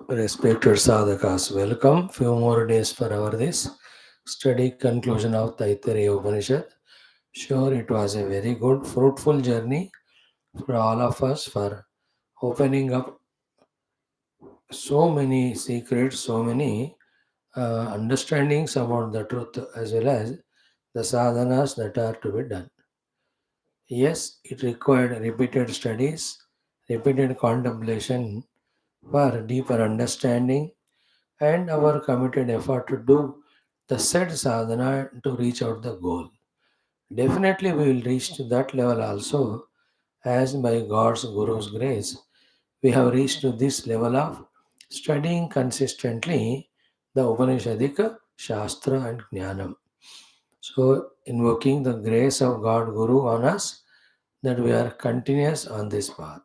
Respected sadhakas, welcome. Few more days for our this study conclusion of Taittiriya Upanishad. Sure, it was a very good, fruitful journey for all of us for opening up so many secrets, so many understandings about the truth as well as the sadhanas that are to be done. Yes, it required repeated studies, repeated contemplation for deeper understanding and our committed effort to do the said sadhana to reach out the goal. Definitely we will reach to that level also as by God's Guru's grace we have reached to this level of studying consistently the Upanishadic Shastra and Jnanam. So invoking the grace of God Guru on us that we are continuous on this path.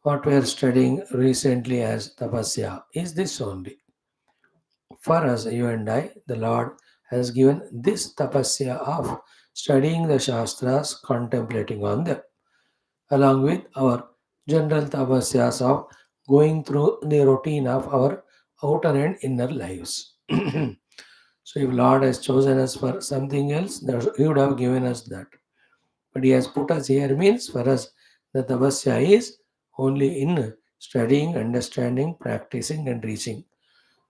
What we are studying recently as tapasya is this only. For us, you and I, the Lord has given this tapasya of studying the Shastras, contemplating on them, along with our general tapasyas of going through the routine of our outer and inner lives. So, if Lord has chosen us for something else, He would have given us that. But He has put us here means for us the tapasya is only in studying, understanding, practicing, and reaching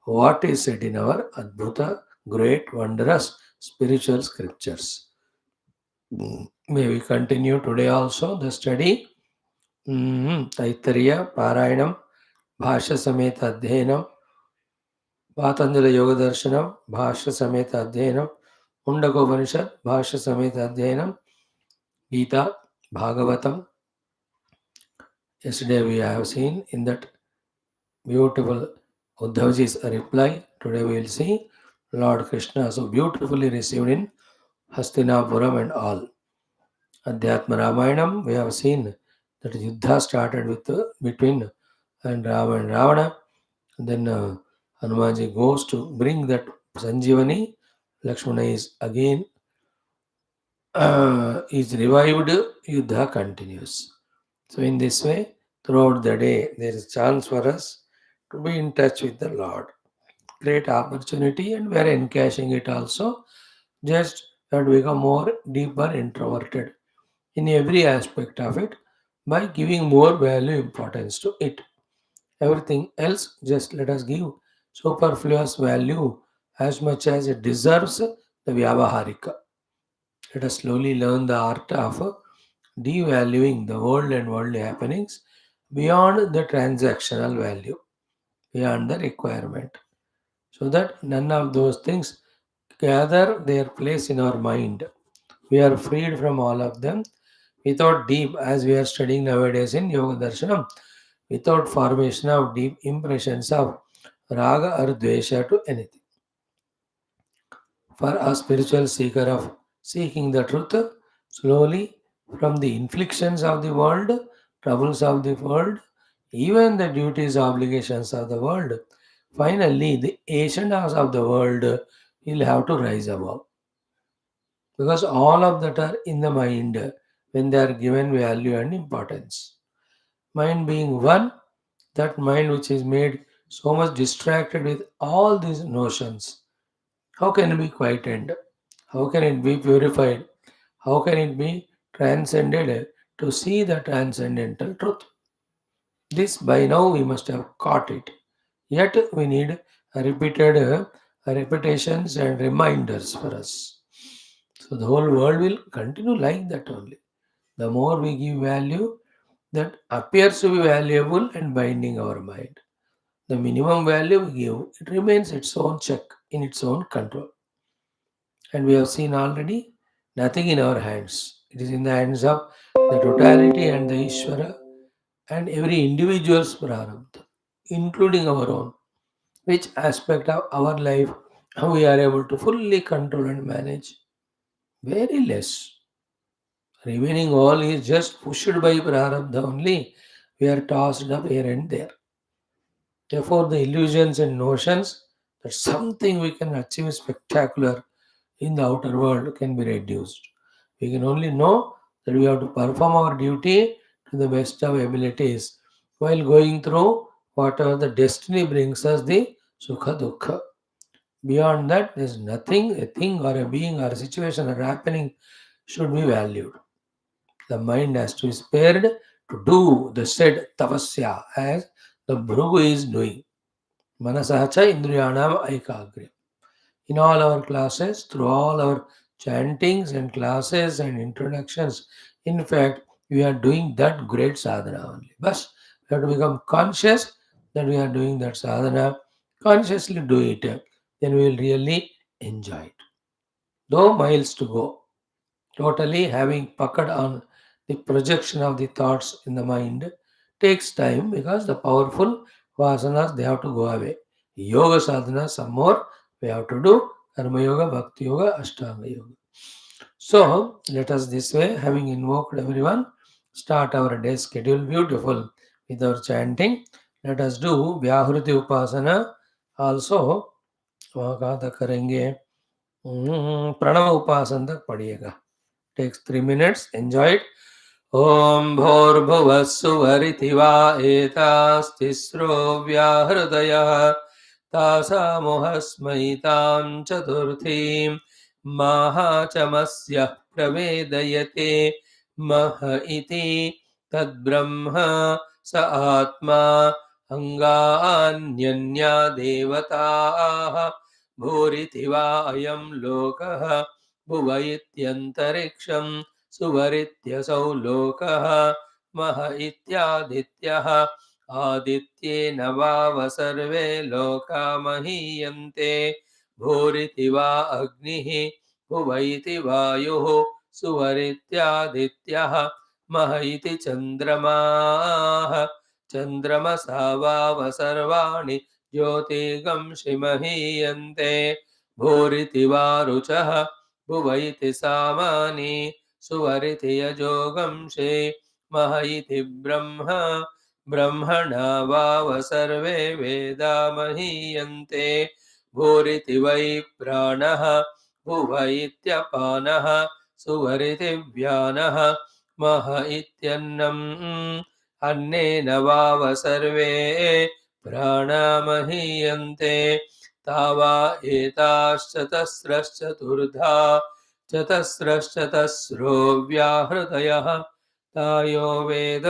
what is said in our Adbhuta, great, wondrous spiritual scriptures. May we continue today also the study. Taittiriya, Parayanam, Bhashya Sameta Adhyanam, Patanjala Yoga Darshanam, Bhashya Sameta Adhyanam, Mundakopanishad, Bhashya Sameta Adhyanam, Gita, Bhagavatam. Yesterday we have seen in that beautiful Uddhavji's reply. Today we will see Lord Krishna so beautifully received in Hastinapuram and all. Adhyatma Ramayanam, we have seen that Yuddha started with between and Rama and Ravana. And then Hanumanji goes to bring that Sanjivani. Lakshmana is again is revived. Yuddha continues. So in this way, throughout the day, there is chance for us to be in touch with the Lord. Great opportunity, and we are encashing it also. Just that we become more deeper introverted in every aspect of it by giving more value importance to it. Everything else, just let us give superfluous value as much as it deserves the Vyavaharika. Let us slowly learn the art of devaluing the world and worldly happenings beyond the transactional value, beyond the requirement, so that none of those things gather their place in our mind. We are freed from all of them without deep, as we are studying nowadays in Yoga Darshanam, without formation of deep impressions of raga or dvesha to anything. For a spiritual seeker of seeking the truth, slowly from the inflictions of the world, troubles of the world, even the duties, obligations of the world, finally the agendas of the world will have to rise above. Because all of that are in the mind when they are given value and importance. Mind being one, that mind which is made so much distracted with all these notions, how can it be quietened? How can it be purified? How can it be transcended to see the transcendental truth? This by now we must have caught it. Yet we need repeated repetitions and reminders for us. So the whole world will continue like that only. The more we give value, that appears to be valuable and binding our mind. The minimum value we give, it remains its own check in its own control. And we have seen already nothing in our hands. It is in the hands of the totality and the Ishvara and every individual's prarabdha, including our own. Which aspect of our life we are able to fully control and manage? Very less. Remaining all is just pushed by prarabdha only. We are tossed up here and there. Therefore, the illusions and notions that something we can achieve spectacular in the outer world can be reduced. We can only know that we have to perform our duty to the best of abilities while going through Whatever the destiny brings us, the sukha dukkha. Beyond that, there is nothing, a thing or a being or a situation or happening should be valued. The mind has to be spared to do the said tapasya as the Bhrugu is doing. Manasacha indriyanam aikagrya. In all our classes, through all our chantings and classes and introductions, in fact, we are doing that great sadhana only. But we have to become conscious that we are doing that sadhana, consciously do it, then we will really enjoy it. Though miles to go, totally having puckered on the projection of the thoughts in the mind takes time because the powerful vasanas they have to go away. Yoga sadhana, some more we have to do karma yoga, bhakti yoga, ashtanga yoga. So let us this way, having invoked everyone, start our day schedule beautiful with our chanting. Let us do Vyahruti Upasana also. वहाँ करेंगे प्रणव उपासन तक पढ़िएगा. Takes 3 minutes. Enjoy it. Om Bhurभुवः सुवरिति वा एतास्तिस्रो व्याहृदयः तासामुहस्मै तां चतुर्थीं माहाचमस्य प्रवेदयते मह इति तद्ब्रह्म स आत्मा अङ्गान्यन्या देवताः भूरिति वा अयं लोकः भुव इत्यन्तरिक्षं सुवरित्यसौ लोकः मह इत्यादित्यः आदित्येन वाव सर्वे लोका महीयन्ते भूरिति वा अग्निः भुव इति वायुः सुवरित्यादित्यः मह इति चन्द्रमाः चन्द्रमसा वाव सर्वाणि ज्योतिर्गंसि महीयन्ते भूरिति वा रुचः भुव इति सामानि सुवरिति यजोगंसि मह इति ब्रह्म ब्रह्मणा वाव सर्वे वेदा महीयन्ते भूरिति वै प्राणः भुव इत्यपानः सुवरिति व्यानः मह इत्यन्नम् अन्नेन वाव सर्वे प्राणा महीयन्ते तावा एताश्चतस्रश्चतुर्धा चतस्रश्चतस्रो व्याहृदयः तायो वेद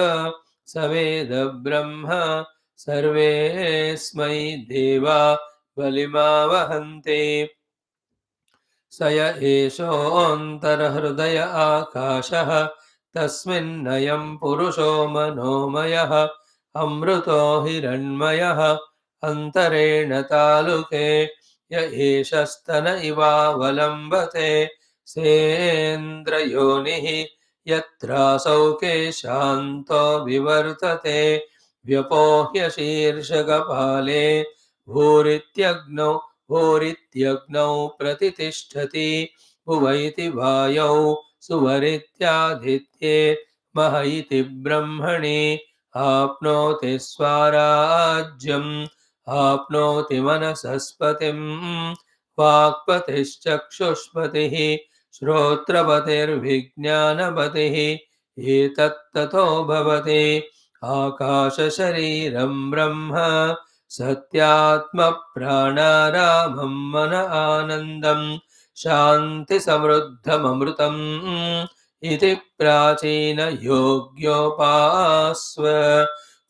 स वेद ब्रह्म सर्वेऽस्मै देवा बलिमावहन्ते स य एषोऽन्तर्हृदय आकाशः तस्मिन्नयं पुरुषो मनोमयः अमृतो हिरण्मयः अन्तरेण तालुके य एषस्तन इवावलम्बते सेन्द्रयोनिः यत्रासौ केशान्तो विवर्तते व्यपोह्य शीर्षकपाले भूरित्यग्नौ प्रतितिष्ठति भुव इति वायौ सुवरित्यादित्ये मह इति ब्रह्मणि आप्नोति स्वराज्यम् आप्नोति मनसस्पतिं वाक्पतिश्चक्षुष्पतिः श्रोत्रपतिर्विज्ञानपतिः एतत्ततो भवति आकाशशरीरं ब्रह्म सत्यात्मप्राणारामं मन आनन्दं शान्तिसमृद्धममृतम् इति प्राचीनयोग्योपास्व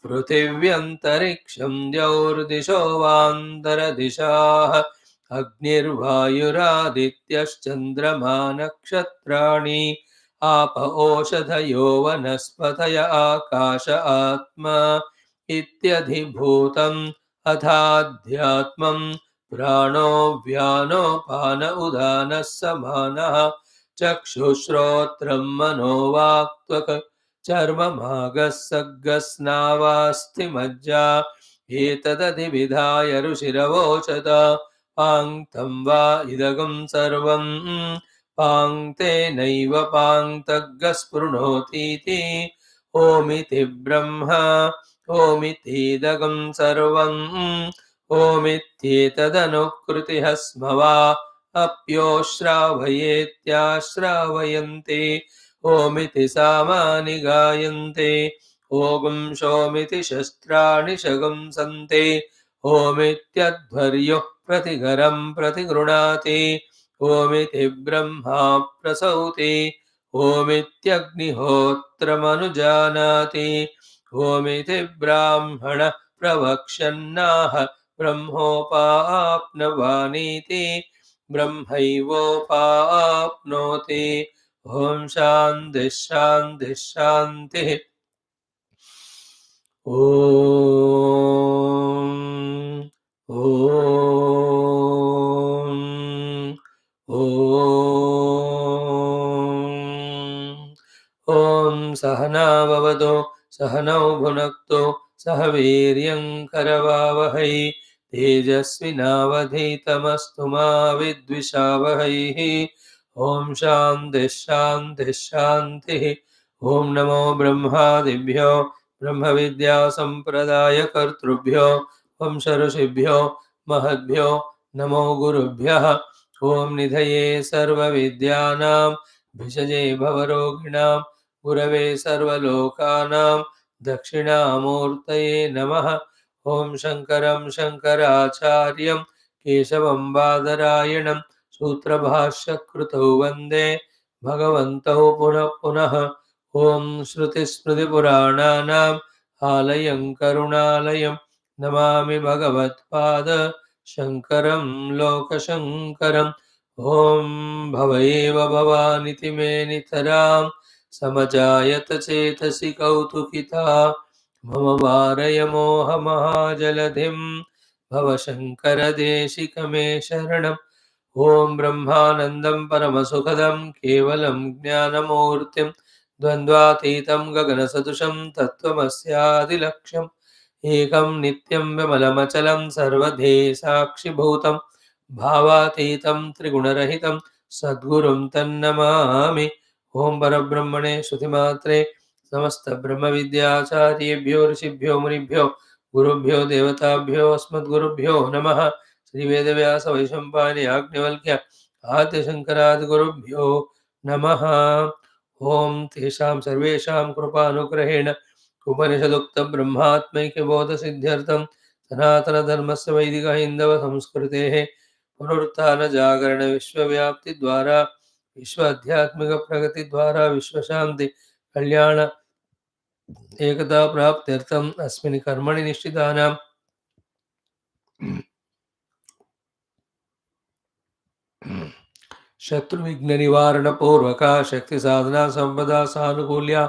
पृथिव्यन्तरिक्षं द्यौर्दिशो वान्तरदिशाः अग्निर्वायुरादित्यश्चन्द्रमा नक्षत्राणि आप ओषधयो वनस्पतय आकाश आत्मा इत्यधिभूतम् अथाध्यात्मं प्राणो व्यानोपान उदानः समानः चक्षुश्रोत्रं मनोवाक्त्वक् चर्ममागः सग्गस्नावास्थिमज्जा एतदधिविधाय ऋषिरवोचत पाङ्क्तं वा इदगं सर्वं पाङ्क्तेनैव पाङ्क्तग्गस्पृणोतीति ओमिति ब्रह्म ओमितीदगं सर्वम् ओमित्येतदनुकृतिः स्म वा अप्योश्रावयेत्याश्रावयन्ति ओमिति सामानि गायन्ते ओगुं शोमिति शस्त्राणि शगुंसन्ते ओमित्यध्वर्यो प्रतिघरं प्रतिगृणाति ओमिति ब्रह्मा प्रसौति ओमित्यग्निहोत्रमनुजानाति ओमिति ब्राह्मण प्रवक्ष्यन्नाह ब्रह्मोपाप्नवानीति ब्रह्मैवोपाप्नोति ॐ शान्तिः शान्तिः शान्तिः ॐ ॐ ॐ सहना भवतु सहनौ भुनक्तु सह वीर्यं करवावहै तेजस्विनावधीतमस्तु मा विद्विषावहैः ॐ शान्तिः शान्तिः शान्तिः ॐ नमो ब्रह्मादिभ्यो ब्रह्मविद्यासम्प्रदायकर्तृभ्यो वंशऋषिभ्यो महद्भ्यो नमो गुरुभ्यः ॐ निधये सर्वविद्यानां भिषजे भवरोगिणां गुरवे सर्वलोकानां दक्षिणामूर्तये नमः ॐ शङ्करं शङ्कराचार्यं केशवं बादरायणं सूत्रभाष्यकृतौ वन्दे भगवन्तौ पुनः पुनः ॐ श्रुतिस्मृतिपुराणानाम् आलयं करुणालयं नमामि भगवत्पाद शङ्करं लोकशङ्करम् ॐ भव एव भवानिति मे नितरां समजायत चेतसि कौतुकिता मम वारय मोहमहाजलधिं भवशङ्करदेशिकमे शरणम् ॐ ब्रह्मानन्दं परमसुखदं केवलं ज्ञानमूर्तिं द्वन्द्वातीतं गगनसदृशं तत्त्वमस्यादिलक्ष्यम् एकं नित्यं विमलमचलं सर्वधे साक्षिभूतं भावातीतं त्रिगुणरहितं सद्गुरुं तन्नमामि ॐ परब्रह्मणे श्रुतिमात्रे समस्तब्रह्मविद्याचार्येभ्यो ऋषिभ्यो मुनिभ्यो गुरुभ्यो देवताभ्यो अस्मद्गुरुभ्यो नमः श्रीवेदव्यासवैशम्पायन याज्ञवल्क्य आद्यशङ्करादिगुरुभ्यो नमः ॐ तेषां सर्वेषां कृपानुग्रहेण उपनिषदुक्तब्रह्मात्मैक्यबोधसिद्ध्यर्थं सनातनधर्मस्य वैदिकहैन्दवसंस्कृतेः पुनरुत्थानजागरणविश्वव्याप्तिद्वारा विश्वाध्यात्मिकप्रगतिद्वारा विश्वशान्ति कल्याण एकता प्राप्त्यर्थम् अस्मिन् कर्मणि निष्ठितानां शत्रुविघ्ननिवारणपूर्वक शक्तिसाधना संपदा सानुकूल्या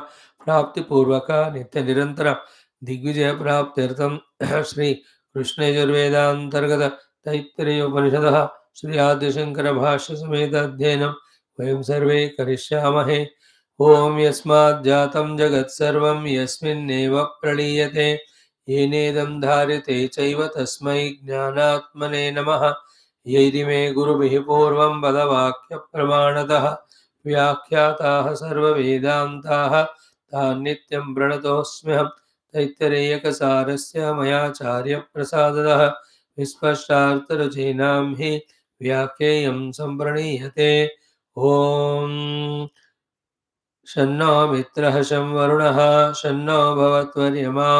प्राप्तिपूर्वक नित्यनिरन्तर दिग्विजयप्राप्त्यर्थं श्री कृष्णयजुर्वेदान्तर्गत तैत्तिरीयोपनिषदः श्री आद्यशङ्करभाष्यसमेत अध्ययनं वयं सर्वे करिष्यामहे ॐ यस्माज्जातं जगत्सर्वं यस्मिन्नेव प्रलीयते येनेदं धार्यते चैव तस्मै ज्ञानात्मने नमः यैरिमे गुरुभिः पूर्वं पदवाक्यप्रमाणतः व्याख्याताः सर्ववेदान्ताः तान् नित्यं प्रणतोऽस्म्यहं तैत्तिरीयकसारस्य मयाचार्यप्रसादतः विस्पष्टार्थरुचीनां हि व्याख्येयं सम्प्रणीयते ॐ शन्नो मित्रः शं वरुणः शन्नो भवत्वर्यमा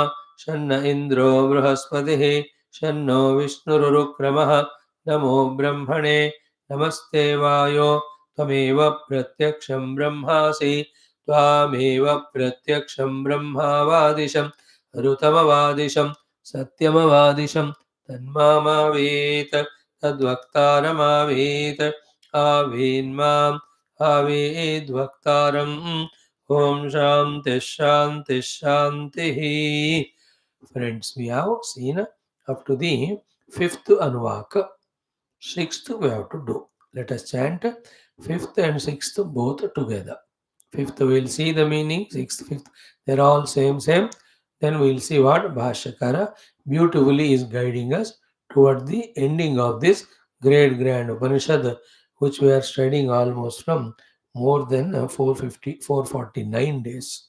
शन्न इन्द्रो बृहस्पतिः शन्नो विष्णुरुक्रमः नमो ब्रह्मणे नमस्ते वायो त्वमेव प्रत्यक्षं ब्रह्मासि त्वामेव प्रत्यक्षं ब्रह्मावादिशं ऋतमवादिशं सत्यमवादिशं तन्मामावेत तद्वक्तारमावेत आवेन्माम् आवेद्वक्तारम् ॐ शान्तिः शान्तिः शान्तिः. Friends, we have seen up to the fifth Anuvaka. Sixth we have to do. Let us chant fifth and sixth both together. Fifth we will see the meaning, sixth, fifth, they're all same. Then we will see what Bhashyakara beautifully is guiding us toward the ending of this great grand Upanishad, which we are studying almost from more than 449 days.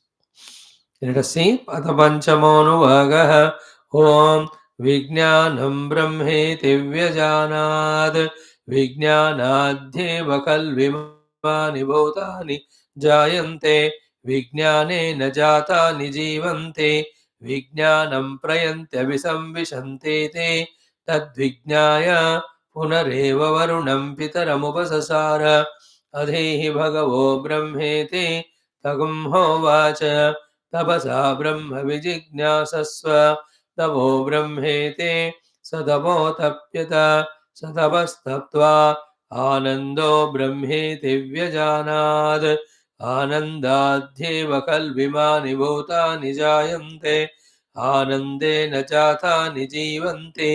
Let us see Patapanchamonuvagah Om Vijnanam Brahmeti Vyajanad Vijnanadyeva Kalvimani Bhutani Jayante विज्ञानेन जातानि जीवन्ते विज्ञानं प्रयन्त्यभिसंविशन्ते ते तद्विज्ञाय पुनरेव वरुणं पितरमुपससार अधेहि भगवो ब्रह्मेति तगुं होवाच तपसा ब्रह्म विजिज्ञासस्व तपो ब्रह्मेति स तपोतप्यत स तपस्तप्त्वा आनन्दो ब्रह्मेति व्यजानात् आनन्दाध्येव कल्विमानि भूतानि जायन्ते आनन्देन जातानि जीवन्ति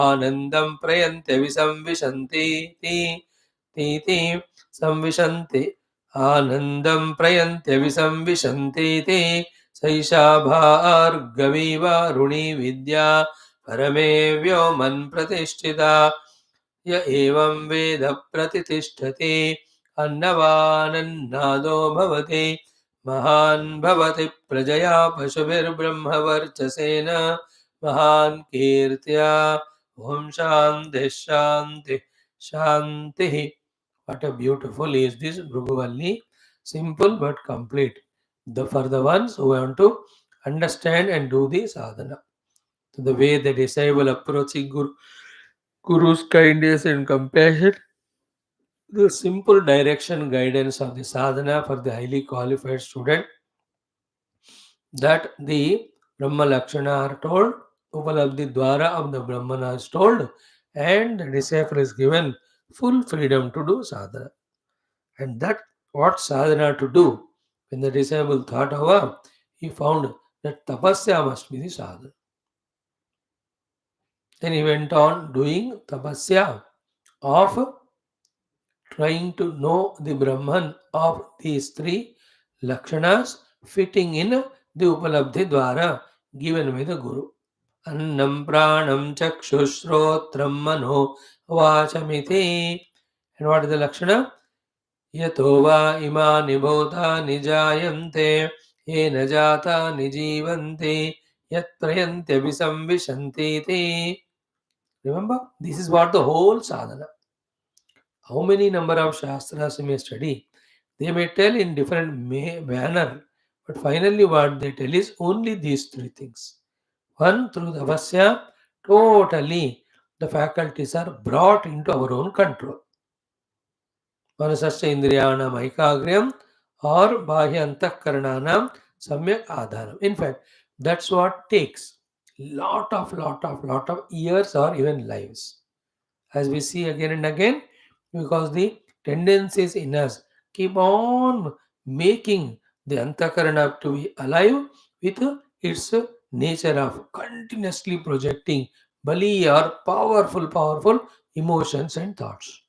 आनन्दं प्रयन्त्य विसंविशन्ति तीति संविशन्ति आनन्दं प्रयन्त्य विसंविशन्तीति सैषा भार्गवी वारुणी विद्या परमे व्योमन् प्रतिष्ठिता य एवं वेद प्रतिष्ठति अन्नवानन्नादो भवति महान् भवति प्रजया पशुभिर्ब्रह्मवर्चसेन महान् कीर्त्या ॐ शान्तिः शान्तिः शान्तिः. What a beautiful is this Bhrugu. Simple but complete. For the ones who want to understand and do the sadhana. So the way the disciple approaching Guru's kindness and compassion, the simple direction guidance of the sadhana for the highly qualified student, that the Brahma Lakshana are told, Upalabdhi Dwara of the Brahmana is told, and the disciple is given full freedom to do sadhana. And that what sadhana to do? When the disciple thought over, he found that tapasya must be the sadhana. Then he went on doing tapasya of trying to know the Brahman of these three Lakshanas fitting in the Upalabdhi Dwara given by the Guru. Annam pranam chakshushrotram mano vachamiti. And what is the Lakshana? Yato va imani bhutani jayante yena jatani jivanti yat prayantya visamvishanti. Remember, this is what the whole sadhana. How many number of shastras you may study, they may tell in different manner, but finally what they tell is only these three things. One, through the avasya, totally the faculties are brought into our own control. Manasasya indriyanam aikagryam or bahyantakarnanam samyak adhanam. In fact, that's what takes lot of years or even lives, as we see again and again, because the tendencies in us keep on making the antakarana to be alive with its nature of continuously projecting bali or powerful emotions and thoughts.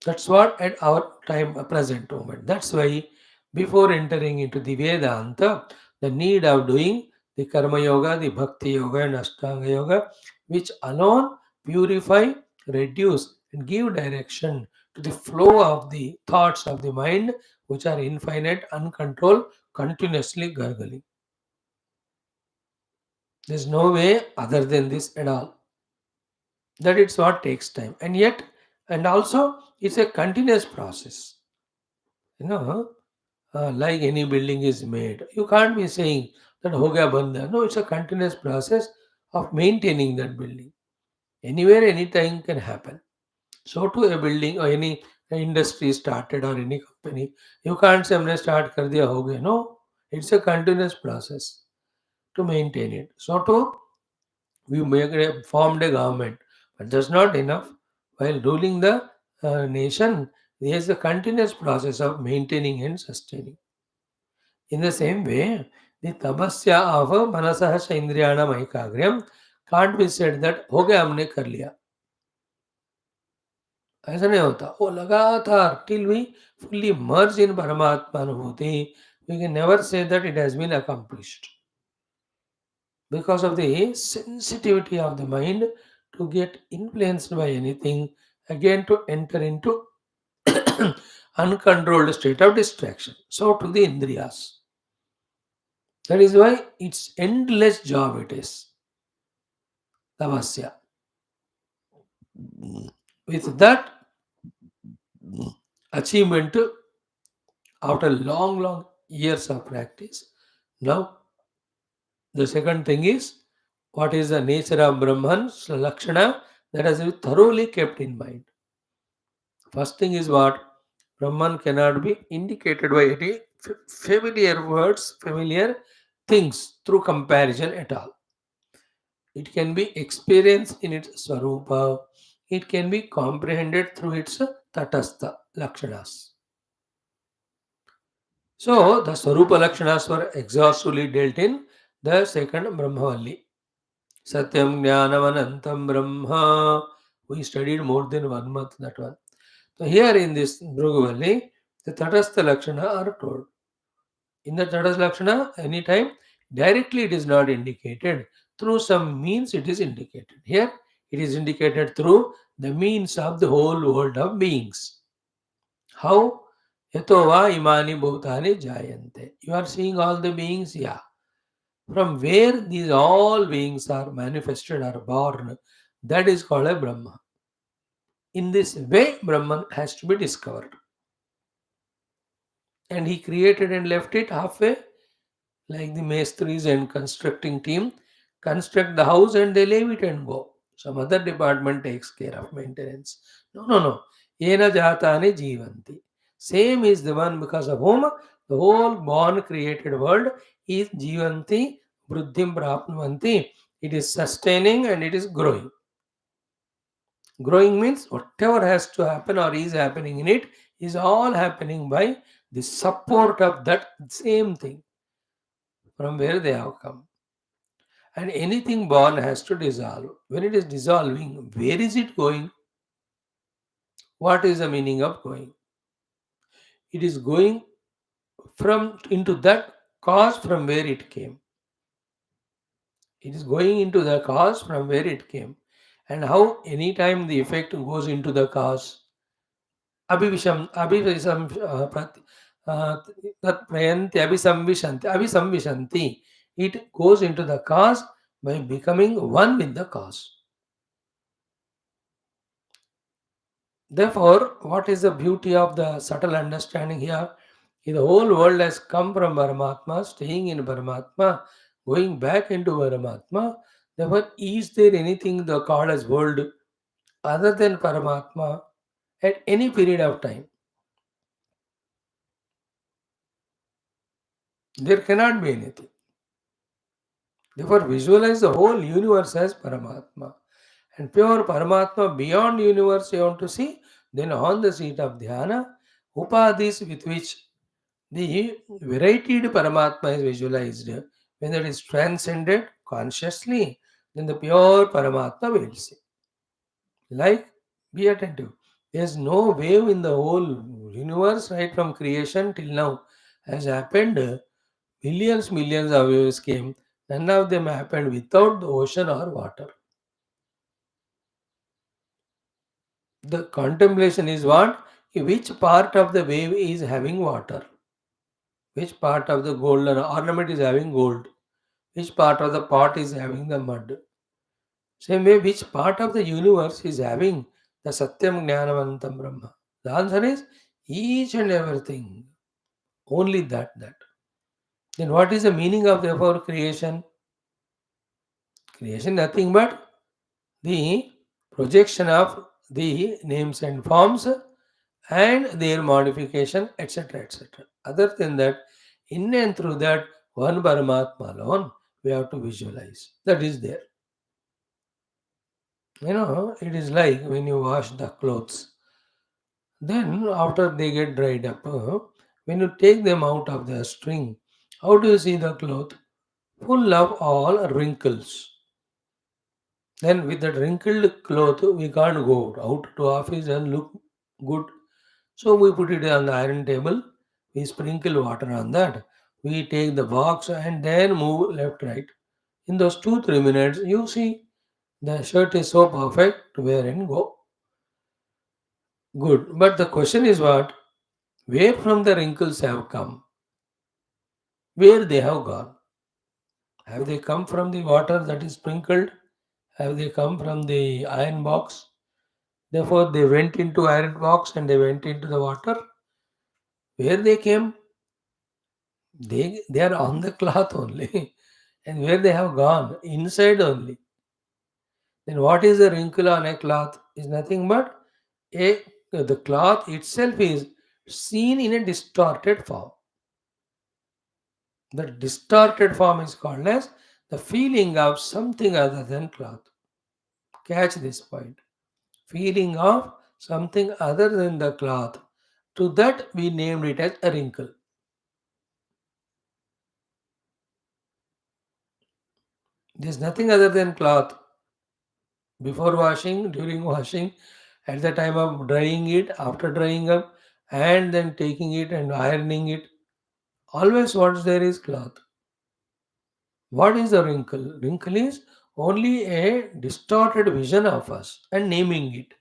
That's what at our time, present moment. That's why before entering into the Vedanta, the need of doing the Karma Yoga, the Bhakti Yoga, and Ashtanga Yoga, which alone purify, reduce, and give direction to the flow of the thoughts of the mind, which are infinite, uncontrolled, continuously gurgling. There's no way other than this at all. That it's what takes time. And yet, and also, it's a continuous process. You know, like any building is made. You can't be saying that ho gaya banda. No, it's a continuous process of maintaining that building. Anywhere, anytime can happen. So to a building or any industry started or any company, you can't say हमने start कर दिया हो गया. No, it's a continuous process to maintain it. So to we formed a government, but that's not enough. While ruling the nation, there is a continuous process of maintaining and sustaining. In the same way, the tapasya of manasah indriyana maikagriyam can't be said that हो गया हमने कर लिया. ऐसा नहीं होता. वो लगातार till we fully merge in Paramatma Anubhuti, we can never say that it has been accomplished. Because of the sensitivity of the mind to get influenced by anything, again to enter into uncontrolled state of distraction. So to the indriyas. That is why it's endless job it is. Tavasya. With that achievement After long, long years of practice, now the second thing is what is the nature of Brahman's Lakshana that has to be thoroughly kept in mind. First thing is what? Brahman cannot be indicated by any familiar words, familiar things through comparison at all. It can be experienced in its Swarupa. It can be comprehended through its Tatastha Lakshanas. So, the Swarupa Lakshanas were exhaustively dealt in the second Brahmavalli. Satyam Jnanavanantam Brahma. We studied more than 1 month that one. So here in this Bhrugu, the Tatastha Lakshana are told. In the Tatastha Lakshana, anytime directly it is not indicated. Through some means it is indicated. Here it is indicated through the means of the whole world of beings. How? Yatova imani bhutani jayante. You are seeing all the beings? Yeah. From where these all beings are manifested or born, that is called a Brahma. In this way, Brahman has to be discovered. And he created and left it halfway, like the Mestris and constructing team construct the house and they leave it and go. Some other department takes care of maintenance. No, no, no. Yena jatane jivanti. Same is the one because of whom the whole born created world is jivanti, bruddhim prapnuvanti. It is sustaining and it is growing. Growing means whatever has to happen or is happening in it is all happening by the support of that same thing from where they have come. And anything born has to dissolve. When it is dissolving, where is it going? What is the meaning of going? It is going from into that cause from where it came. It is going into the cause from where it came. And how anytime the effect goes into the cause, अभिविषम that prayanti abhisamvishanti. It goes into the cause by becoming one with the cause. Therefore, what is the beauty of the subtle understanding here? The whole world has come from Paramatma, staying in Paramatma, going back into Paramatma. Therefore, is there anything the called as world other than Paramatma at any period of time? There cannot be anything. Therefore, visualize the whole universe as Paramatma. And pure Paramatma beyond universe you want to see, then on the seat of Dhyana, Upadhis with which the varied Paramatma is visualized. When it is transcended consciously, then the pure Paramatma will see. Like, be attentive. There is no wave in the whole universe, right from creation till now, has happened. Millions of waves came. None of them happened without the ocean or water. The contemplation is what? Which part of the wave is having water? Which part of the golden ornament is having gold? Which part of the pot is having the mud? Same way, which part of the universe is having the Satyam Jnanavantam Brahma? The answer is each and everything. Only that. Then what is the meaning of therefore creation? Creation nothing but the projection of the names and forms and their modification, etc. etc. Other than that, in and through that one Paramatma alone, we have to visualize. That is there. It is like when you wash the clothes. Then, after they get dried up, when you take them out of the string, how do you see the cloth? Full of all wrinkles. Then, with that wrinkled cloth, we can't go out to office and look good. So, we put it on the iron table, we sprinkle water on that, we take the box and then move left, right. In those 2 3 minutes, you see the shirt is so perfect to wear and go. Good. But the question is what? Where from the wrinkles have come? Where they have gone? Have they come from the water that is sprinkled? Have they come from the iron box? Therefore, they went into iron box and they went into the water. Where they came, they are on the cloth only. And where they have gone, inside only. Then what is a wrinkle on a cloth? Is nothing but a the cloth itself is seen in a distorted form. The distorted form is called as the feeling of something other than cloth. Catch this point. Feeling of something other than the cloth. To that we named it as a wrinkle. There is nothing other than cloth. Before washing, during washing, at the time of drying it, after drying up, and then taking it and ironing it. Always what's there is cloth. What is the wrinkle? Wrinkle is only a distorted vision of us and naming it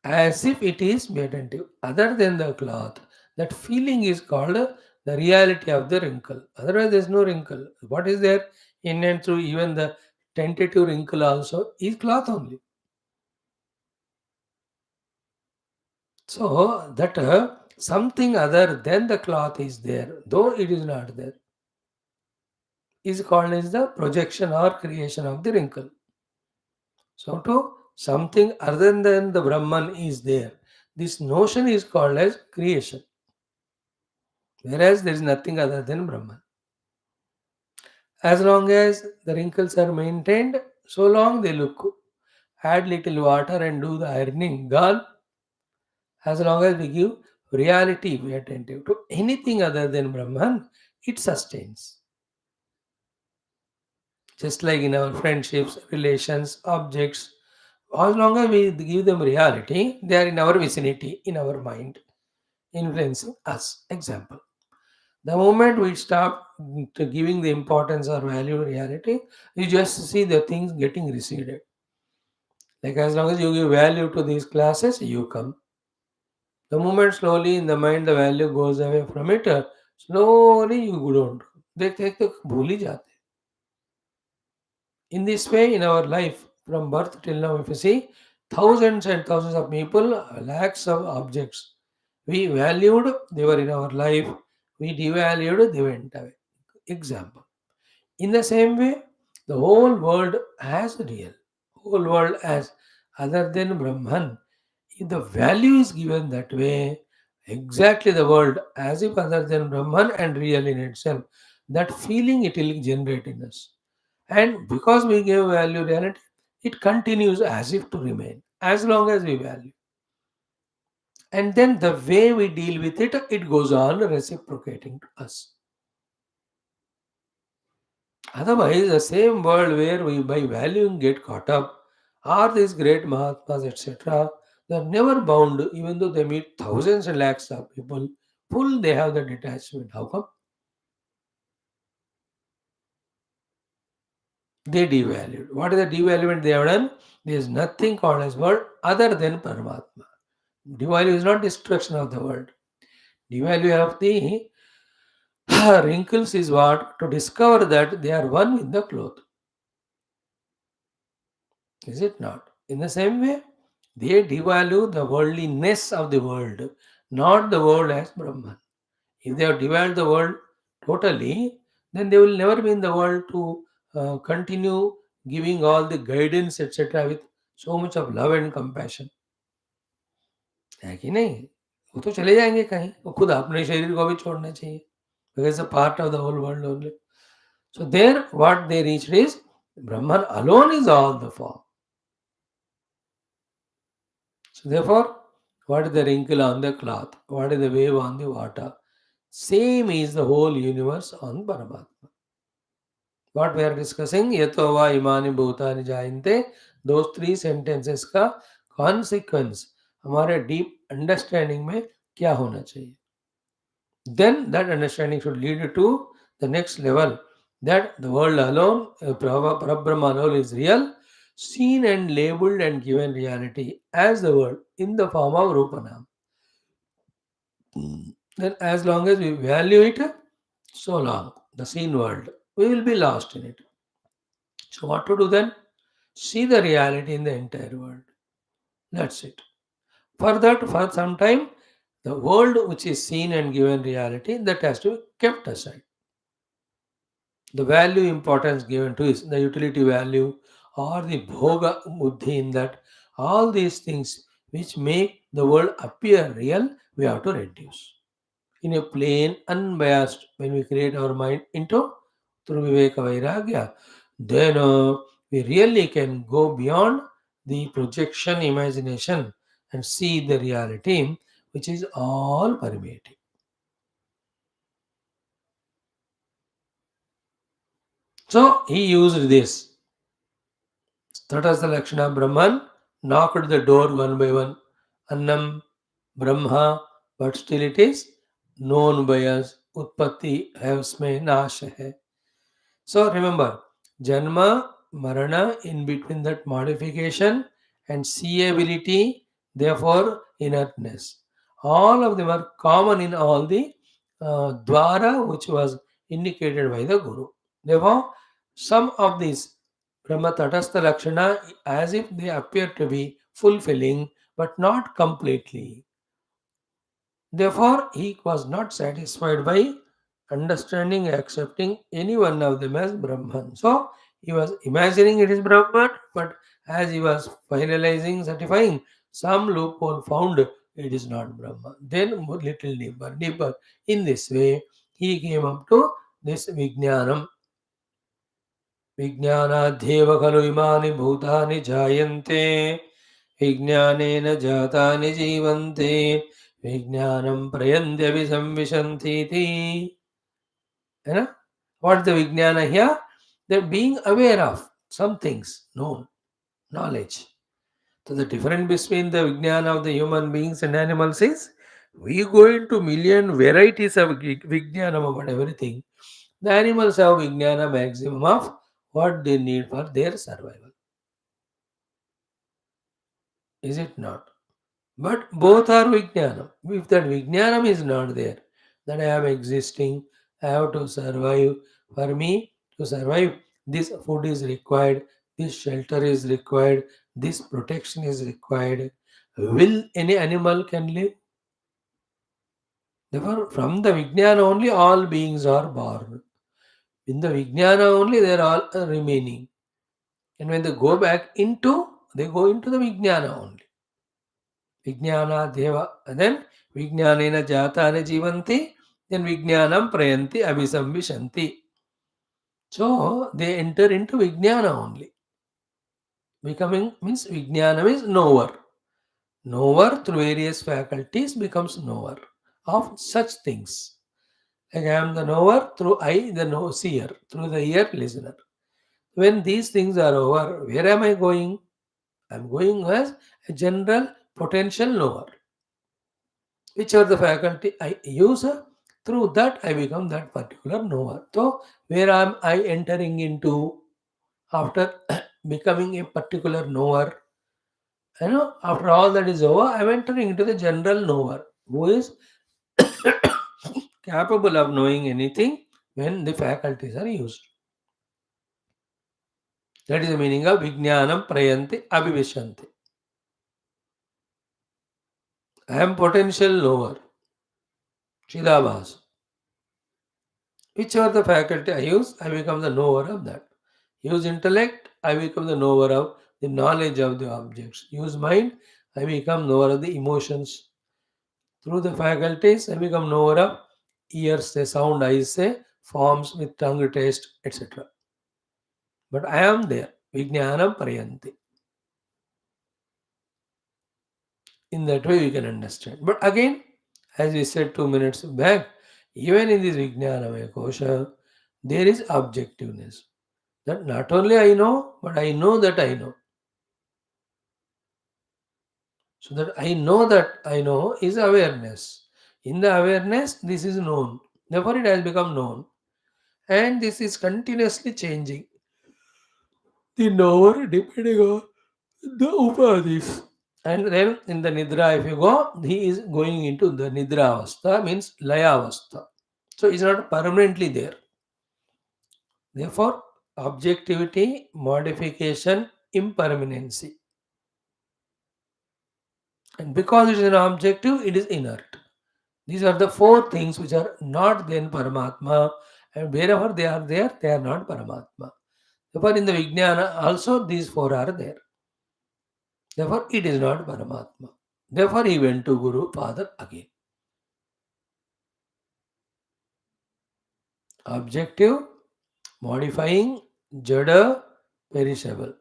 as if it is attentive. Other than the cloth, that feeling is called the reality of the wrinkle. Otherwise, there is no wrinkle. What is there in and through even the tentative wrinkle also is cloth only. So that something other than the cloth is there, though it is not there, is called as the projection or creation of the wrinkle. So to something other than the Brahman is there. This notion is called as creation, whereas there is nothing other than Brahman. As long as the wrinkles are maintained, so long they look good. Add little water and do the ironing, gone. As long as we give reality, we are attentive to anything other than Brahman, it sustains. Just like in our friendships, relations, objects, as long as we give them reality, they are in our vicinity, in our mind, influencing us. Example. The moment we stop to giving the importance or value to reality, you just see the things getting receded. Like as long as you give value to these classes, you come. The moment slowly in the mind the value goes away from it, slowly you don't. देख तो भूल ही जाते. In this way, in our life, from birth till now, if you see, thousands and thousands of people, lakhs of objects, we valued, they were in our life, we devalued, they went away. Example. In the same way, the whole world as real, whole world as other than Brahman, if the value is given that way, exactly the world as if other than Brahman and real in itself, that feeling it will generate in us. And because we give value reality, it continues as if to remain as long as we value. And then the way we deal with it, it goes on reciprocating to us. Otherwise, the same world where we by valuing get caught up are these great Mahatmas, etc. They are never bound, even though they meet thousands and lakhs of people, full they have the detachment. How come? They devalued. What is the devaluation they have done? There is nothing called as world other than Paramatma. Devalue is not destruction of the world. Devalue of the wrinkles is what? To discover that they are one with the cloth. Is it not? In the same way, they devalue the worldliness of the world, not the world as Brahman. If they have devalued the world totally, then they will never be in the world to continue giving all the guidance, etc., with so much of love and compassion. है कि नहीं? वो तो चले जाएंगे कहीं, वो खुद अपने शरीर को भी छोड़ना चाहिए. Because it's a part of the whole world only. So there, what they reached is Brahman alone is all the form. So therefore, what is the wrinkle on the cloth? What is the wave on the water? Same is the whole universe on Paramatma. What we are discussing, yato va imani bhutani jayante, those three sentences का consequence हमारे deep understanding में क्या होना चाहिए? Then that understanding should lead to the next level, that the world alone, Parabrahma alone is real, seen and labeled and given reality as the world in the form of Rupanam. Then as long as we value it, so long, the seen world, we will be lost in it. So what to do then? See the reality in the entire world. That's it. For that, for some time, The world which is seen and given reality, that has to be kept aside. The value importance given to is the utility value or the bhoga buddhi, in that all these things which make the world appear real, we have to reduce. In a plain, unbiased, when we create our mind into through Viveka Vairagya, then we really can go beyond the projection, imagination, and see the reality which is all permeating. So he used this. Tatas the Lakshana Brahman knocked the door one by one. Annam Brahma, but still it is known by us. Utpatti havsme nasha hai. So remember, Janma, Marana, in between that modification and seeability, therefore inertness. All of them are common in all the Dwara which was indicated by the Guru. Therefore, some of these Brahma Tatastha Lakshana, as if they appear to be fulfilling, but not completely. Therefore, he was not satisfied by understanding, accepting any one of them as Brahman. So, he was imagining it is Brahman, but as he was finalizing, certifying, some loophole found it is not Brahman. Then, little deeper, deeper. In this way, he came up to this Vijnanam. विज्ञानाध्येव खलु इमानि भूतानि जायन्ते विज्ञानेन जातानि जीवन्ते विज्ञानं प्रयन्त्यभिसंविशन्तीति. You know? What the Vijnana here? That being aware of some things, known, knowledge. So the difference between the Vijnana of the human beings and animals is we go into million varieties of Vijnana about everything. The animals have Vijnana maximum of what they need for their survival. Is it not? But both are Vijnanam. If that Vijnanam is not there, that I am existing, I have to survive. For me to survive, this food is required, this shelter is required, this protection is required. Will any animal can live? Therefore, from the Vijnana only all beings are born. In the Vijnana only they are all remaining. And when they go back into, they go into the Vijnana only. Vijnana Deva, and then Vijnanena Jatane Jivanti, then Vijnanam Prayanti Abhisambhishanti. So they enter into Vijnana only. Becoming means Vijnanam is knower. Knower through various faculties becomes knower of such things. Like I am the knower through eye, the seer, through the ear, listener. When these things are over, where am I going? I am going as a general potential knower. Which are the faculty I use, through that I become that particular knower. So where am I entering into after becoming a particular knower? After all that is over, I am entering into the general knower who is capable of knowing anything when the faculties are used. That is the meaning of Vijnanam Prayanti Abhivishanti. I am potential knower, Chidabhas. Whichever the faculty I use, I become the knower of that. Use intellect, I become the knower of the knowledge of the objects. Use mind, I become knower of the emotions. Through the faculties, I become knower of ears, say, sound, eyes, say, forms with tongue, taste, etc. But I am there. Vijnanam Prayanti. In that way, we can understand. But again, as we said 2 minutes back, even in this Vijnanamaya Kosha, there is objectiveness. That not only I know, but I know that I know. So that I know is awareness. In the awareness, this is known. Therefore, it has become known. And this is continuously changing. The knower depending on the upadhis. And then in the nidra, if you go, he is going into the nidra avastha, means laya avastha. So it's not permanently there. Therefore, objectivity, modification, impermanency. And because it is an objective, it is inert. These are the four things which are not then Paramatma, and wherever there, they are not Paramatma. Therefore, in the Vijnana also these four are there. Therefore, it is not Paramatma. Therefore, he went to Guru Father again. Objective, modifying, Jada, perishable.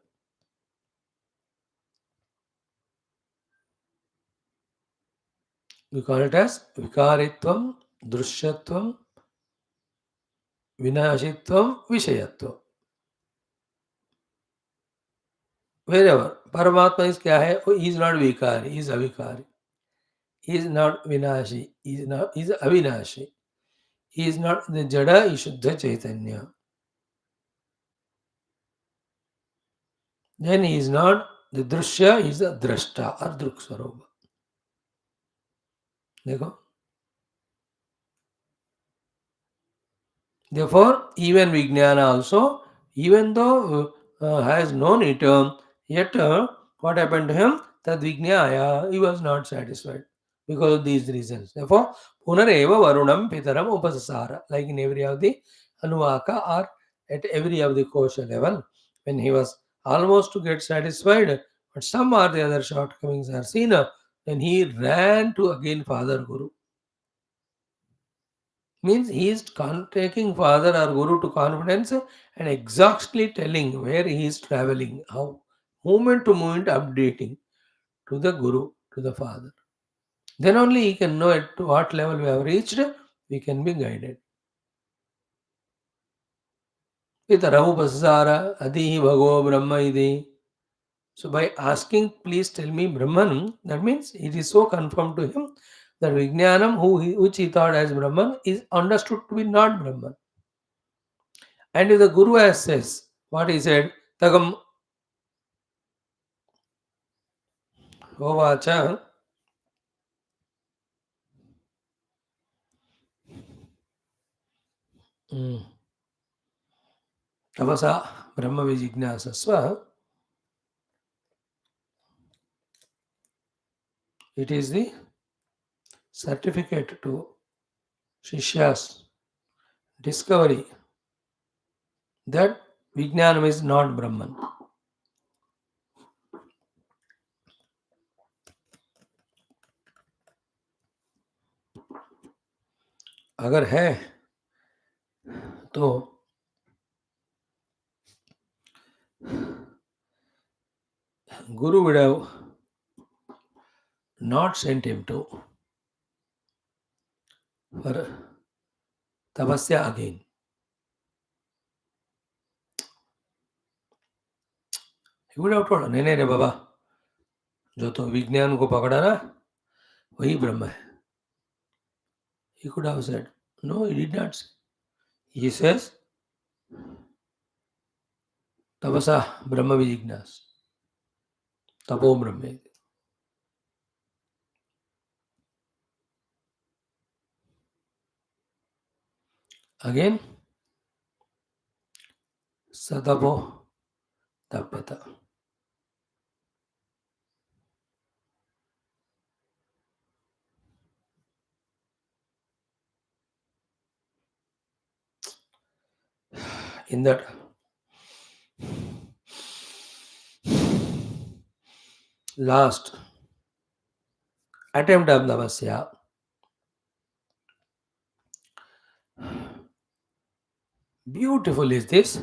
We call it as Vikaritvam, Drushyatvam, Vinashitvam, Vishayatvam. Wherever. Paramatma is क्या है? He is not Vikari, he is Avikari. He is not Vinashi, he is Avinashi. He is not the Jada, he Shuddha Chaitanya. Then he is not the Drushya, he is the Drashta or Drukswarupa. देखो. Therefore, even Vijnana also, even though has known it, yet what happened to him? Tad Vijnaya, he was not satisfied because of these reasons. Therefore, Punareva Varunam Pitaram Upasasara, like in every of the Anuvaka or at every of the kosha level, when he was almost to get satisfied, but some or the other shortcomings are seen, then he ran to again Father Guru. Means he is taking father or guru to confidence and exactly telling where he is traveling, how moment to moment updating to the guru, to the father. Then only he can know at what level we have reached, we can be guided. Pitarahu pasasara adihi bhago brahma idi. So by asking, please tell me Brahman, that means it is so confirmed to him that Vijnanam, which he thought as Brahman, is understood to be not Brahman. And if the Guru has says, what he said, Tagam Hovacha, Tavasa Brahma Vijnasasva, it is the certificate to Shishya's discovery that Vijnanam is not Brahman. अगर है तो Guru would have not sent him to for tapasya again. He would have told, नहीं नहीं रे बाबा, जो तो विज्ञान को पकड़ा ना वही ब्रह्म है. He could have said, no, he did not say. He says, tapasa brahma vijignas, tapo brahme. Again, satapo tapeta. In that last attempt of Navasya, beautiful is this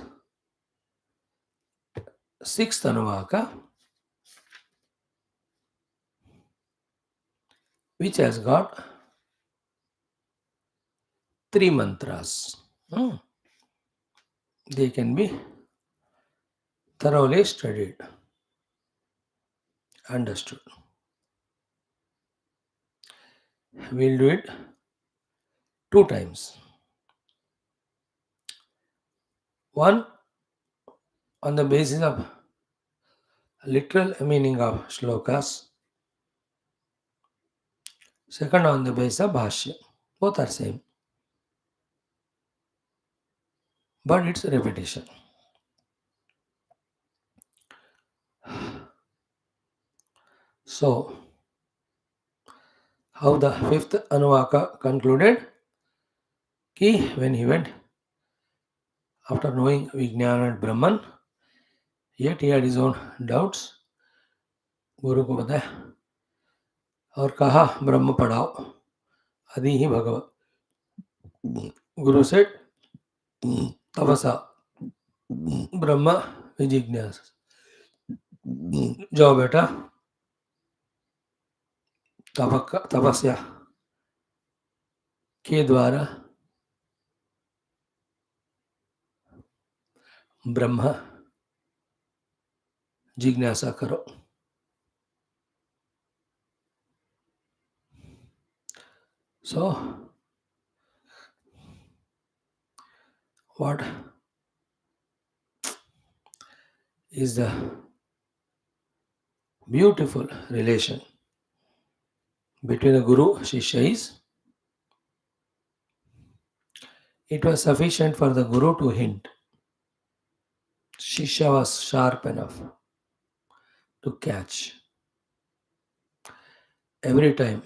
sixth Anuvaka, which has got three mantras. They can be thoroughly studied, understood. We'll do it two times. One on the basis of literal meaning of shlokas. Second on the basis of Bhashyam. Both are same. But it's repetition. So, How the fifth Anuvaka concluded कि when he went after knowing Vijnana and Brahman, yet he had his own doubts. गुरु को बताया और कहा ब्रह्म पढ़ाओ आदि ही भगवत. Guru said तपसा ब्रह्म विजिज्ञास. जाओ बेटा तपस्या के द्वारा ब्रह्म जिज्ञासा करो. So, what is the beautiful relation between a guru and Shishya is, it was sufficient for the guru to hint. Shishya was sharp enough to catch. Every time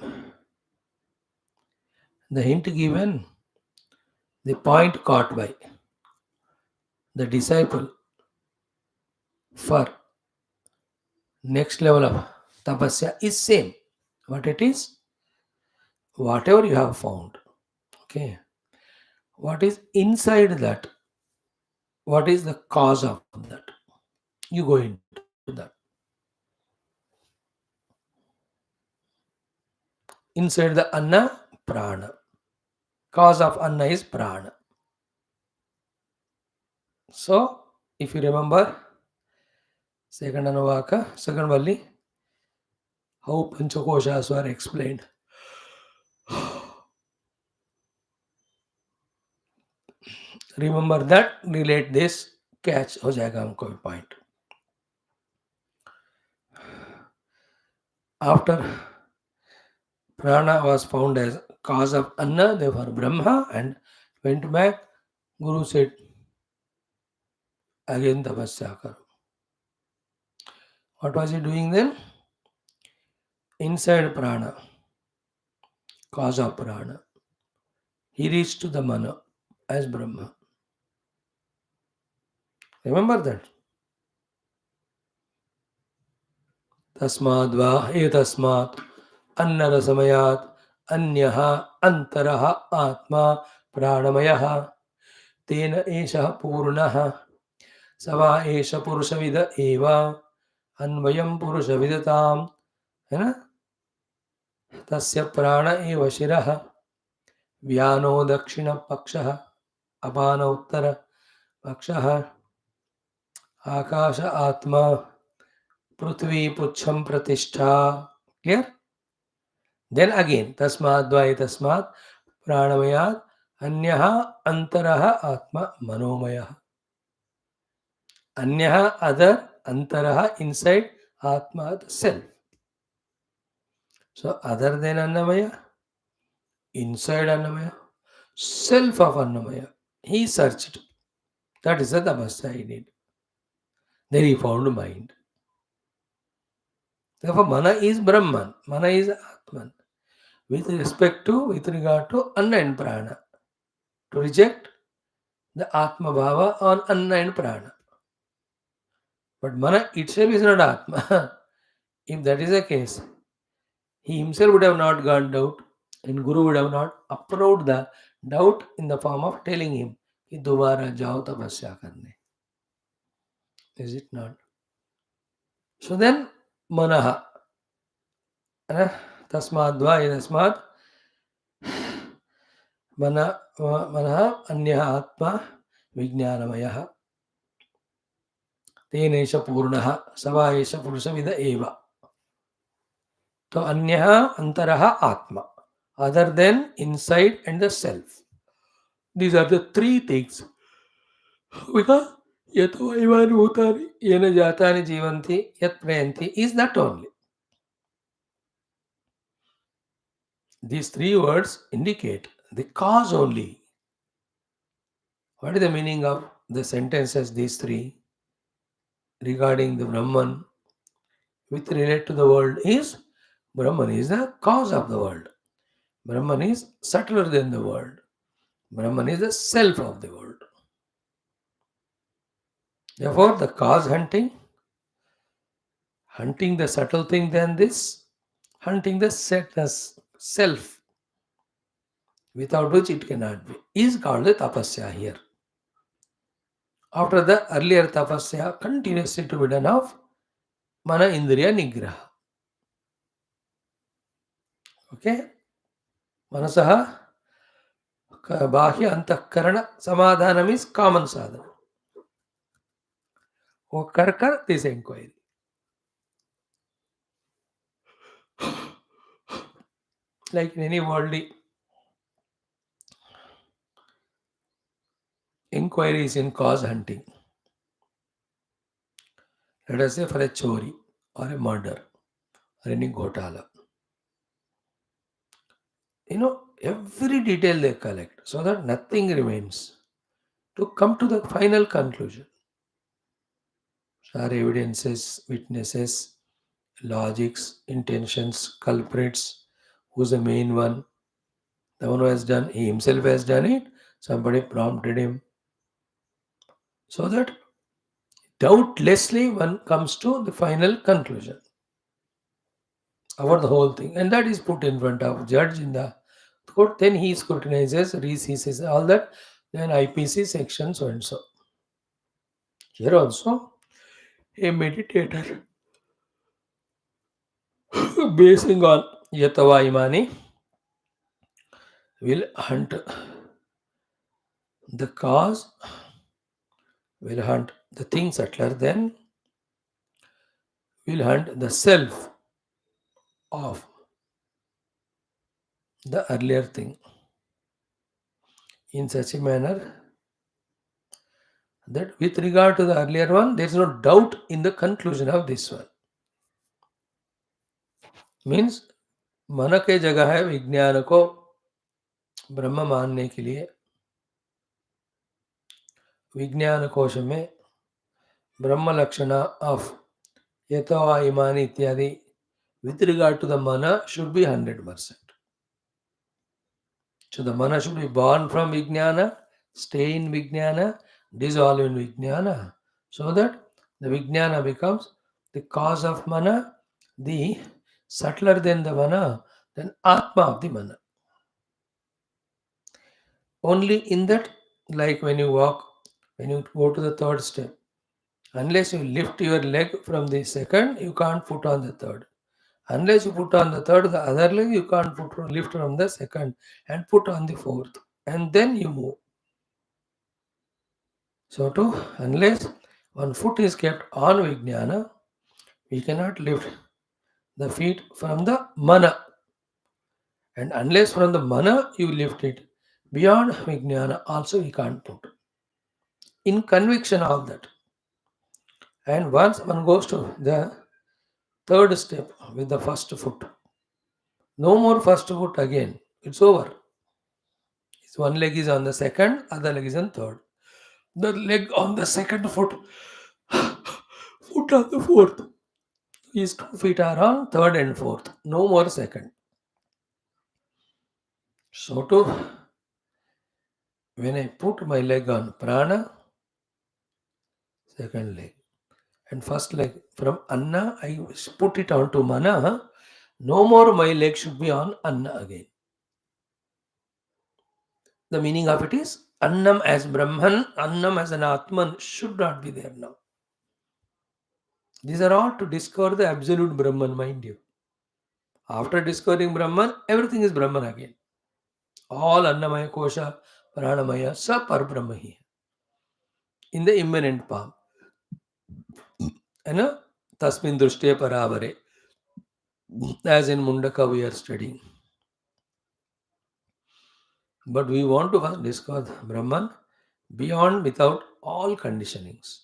the hint given, the point caught by the disciple for next level of tapasya is same. What it is? Whatever you have found. Okay. What is inside that? What is the cause of that? You go into that. Inside the anna, prana. Cause of anna is prana. So, if you remember, second Anuvaka, second Valli, how Panchakoshas were explained. Remember that, relate this, catch हो जाएगा हमको point. After prana was found as cause of anna, therefore Brahma, and went back, Guru said, again tapasya karo. What was he doing then? Inside prana, cause of prana, he reached to the mana as Brahma. Remember that? तस्माद् वा एतस्मात् अन्नरसमयात् अन्यः अन्तरः आत्मा प्राणमयः तेन एषः पूर्णः स वा एष पुरुषविद एव अन्वयं पुरुषविदताम्. है ना? तस्य प्राण एव शिरः व्यानो दक्षिणपक्षः अपान उत्तरपक्षः आकाश आत्मा पृथ्वी पुच्छम प्रतिष्ठा. Clear? Then again, tasmat dvai tasmat pranamaya anyaha antaraha atma manomaya. Anyaha other, antaraha inside, atma the self. So other than Annamaya, inside Annamaya, self of Annamaya. He searched. That is the tapasya he did. Then he found mind. Therefore, mana is Brahman, mana is Atman. With regard to Anna and Prana. To reject the Atma Bhava on Anna and Prana. But mana itself is not Atma. If that is the case, he himself would have not got doubt, and Guru would have not approved the doubt in the form of telling him कि दोबारा जाओ तपस्या करने. Is it not? So then, manaha. तस्माद्वा तस्मात् मनः अन्यः आत्मा विज्ञानमयः तेन एष पूर्णः स वा एष पुरुषविद एव. तो अन्यः अंतरः आत्मा, other than inside and the self. These are the three things. Because यतो एवानि भूतानि येन जातानि जीवन्ति यत् प्रयन्ति is that only. These three words indicate the cause only. What is the meaning of the sentences, these three, regarding the Brahman with relate to the world is, Brahman is the cause of the world. Brahman is subtler than the world. Brahman is the self of the world. Therefore, the cause hunting the subtle thing than this, hunting the setness, self, without which it cannot be, is called the tapasya here. After the earlier tapasya, continuously to be done of mana indriya nigraha. Okay? Manasaha bahya antahkarana samadhanam is common sadhana. Oh, kar this inquiry. Like in any worldly inquiries in cause hunting. Let us say for a chori or a murder or any ghotala. Every detail they collect so that nothing remains to come to the final conclusion. Are evidences, witnesses, logics, intentions, culprits, who's the main one, the one who has done, he himself has done it, somebody prompted him. So that doubtlessly one comes to the final conclusion about the whole thing. And that is put in front of judge in the court. Then he scrutinizes, resees all that. Then IPC section so and so. Here also, a meditator basing on Yatava Imani will hunt the cause, will hunt the thing subtler, then will hunt the self of the earlier thing in such a manner that with regard to the earlier one, there is no doubt in the conclusion of this one. Means मन के जगह है विज्ञान को ब्रह्म मानने के लिए विज्ञान कोश में ब्रह्म लक्षण ऑफ यथवा इमानी इत्यादि with regard to the mana should be 100%. So the mana should be born from vijnana, stay in vijnana, dissolve in vijnana, so that the vijnana becomes the cause of mana, the subtler than the mana, then atma of the mana. Only in that, like when you walk, when you go to the third step, unless you lift your leg from the second, you can't put on the third. Unless you put on the third, the other leg, you can't lift from the second and put on the fourth. And then you move. So unless one foot is kept on Vijnana, we cannot lift the feet from the mana. And unless from the mana you lift it, beyond Vijnana also we can't put. In conviction of that. And once one goes to the third step with the first foot, no more first foot again. It's over. One leg is on the second, other leg is on third. The leg on the second foot, foot on the fourth. His 2 feet are on third and fourth. No more second. So when I put my leg on prana, second leg, and first leg from anna, I put it onto mana. No more my leg should be on anna again. The meaning of it is annam as Brahman, annam as an Atman should not be there now. These are all to discover the absolute Brahman, mind you. After discovering Brahman, everything is Brahman again. All Annamaya Kosha, Pranamaya, Sa Par Brahmahi. In the immanent palm. And Tasmin Drushte Paravare. As in Mundaka we are studying. But we want to first discover Brahman beyond, without all conditionings.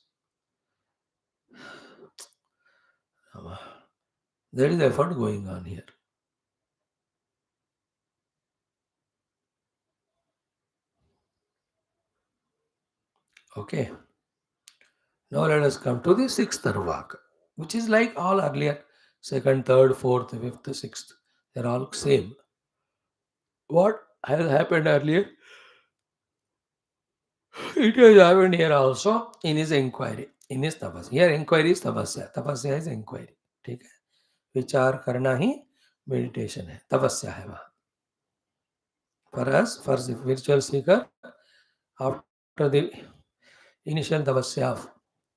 There is effort going on here. Okay. Now let us come to the sixth Anuvaka, which is like all earlier, second, third, fourth, fifth, sixth. They're all same. What has happened earlier, it has happened here also in his inquiry, in his tapasya. Here inquiry is tapasya. Tapasya is inquiry. ठीक है, विचार करना ही meditation है, तपस्या है वहाँ. For us, for the spiritual seeker, after the initial tapasya of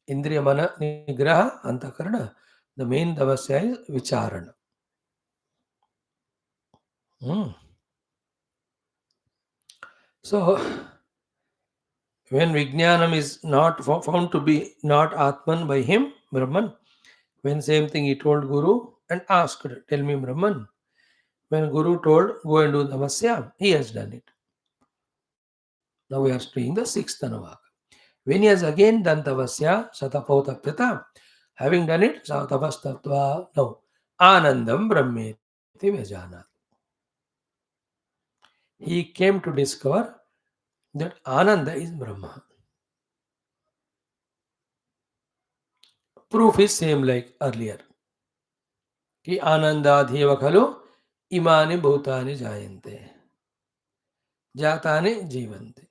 indriya mana nigraha antakarana, the main tapasya is vicharana. Hmm. So, when Vijnanam is not found to be not Atman by him, Brahman, when same thing he told Guru and asked, tell me Brahman. When Guru told, go and do Namasya, he has done it. Now we are studying the sixth Anuvaka. When he has again done Tavasya, Satapotapyata, having done it, Satapastatva, no, Anandam Brahmeti Vajana. He came to discover that Ananda is Brahma. Proof is same like earlier. कि आनंदाधेव खलु इमानि भूतानि जायन्ते जातानि जीवन्ते.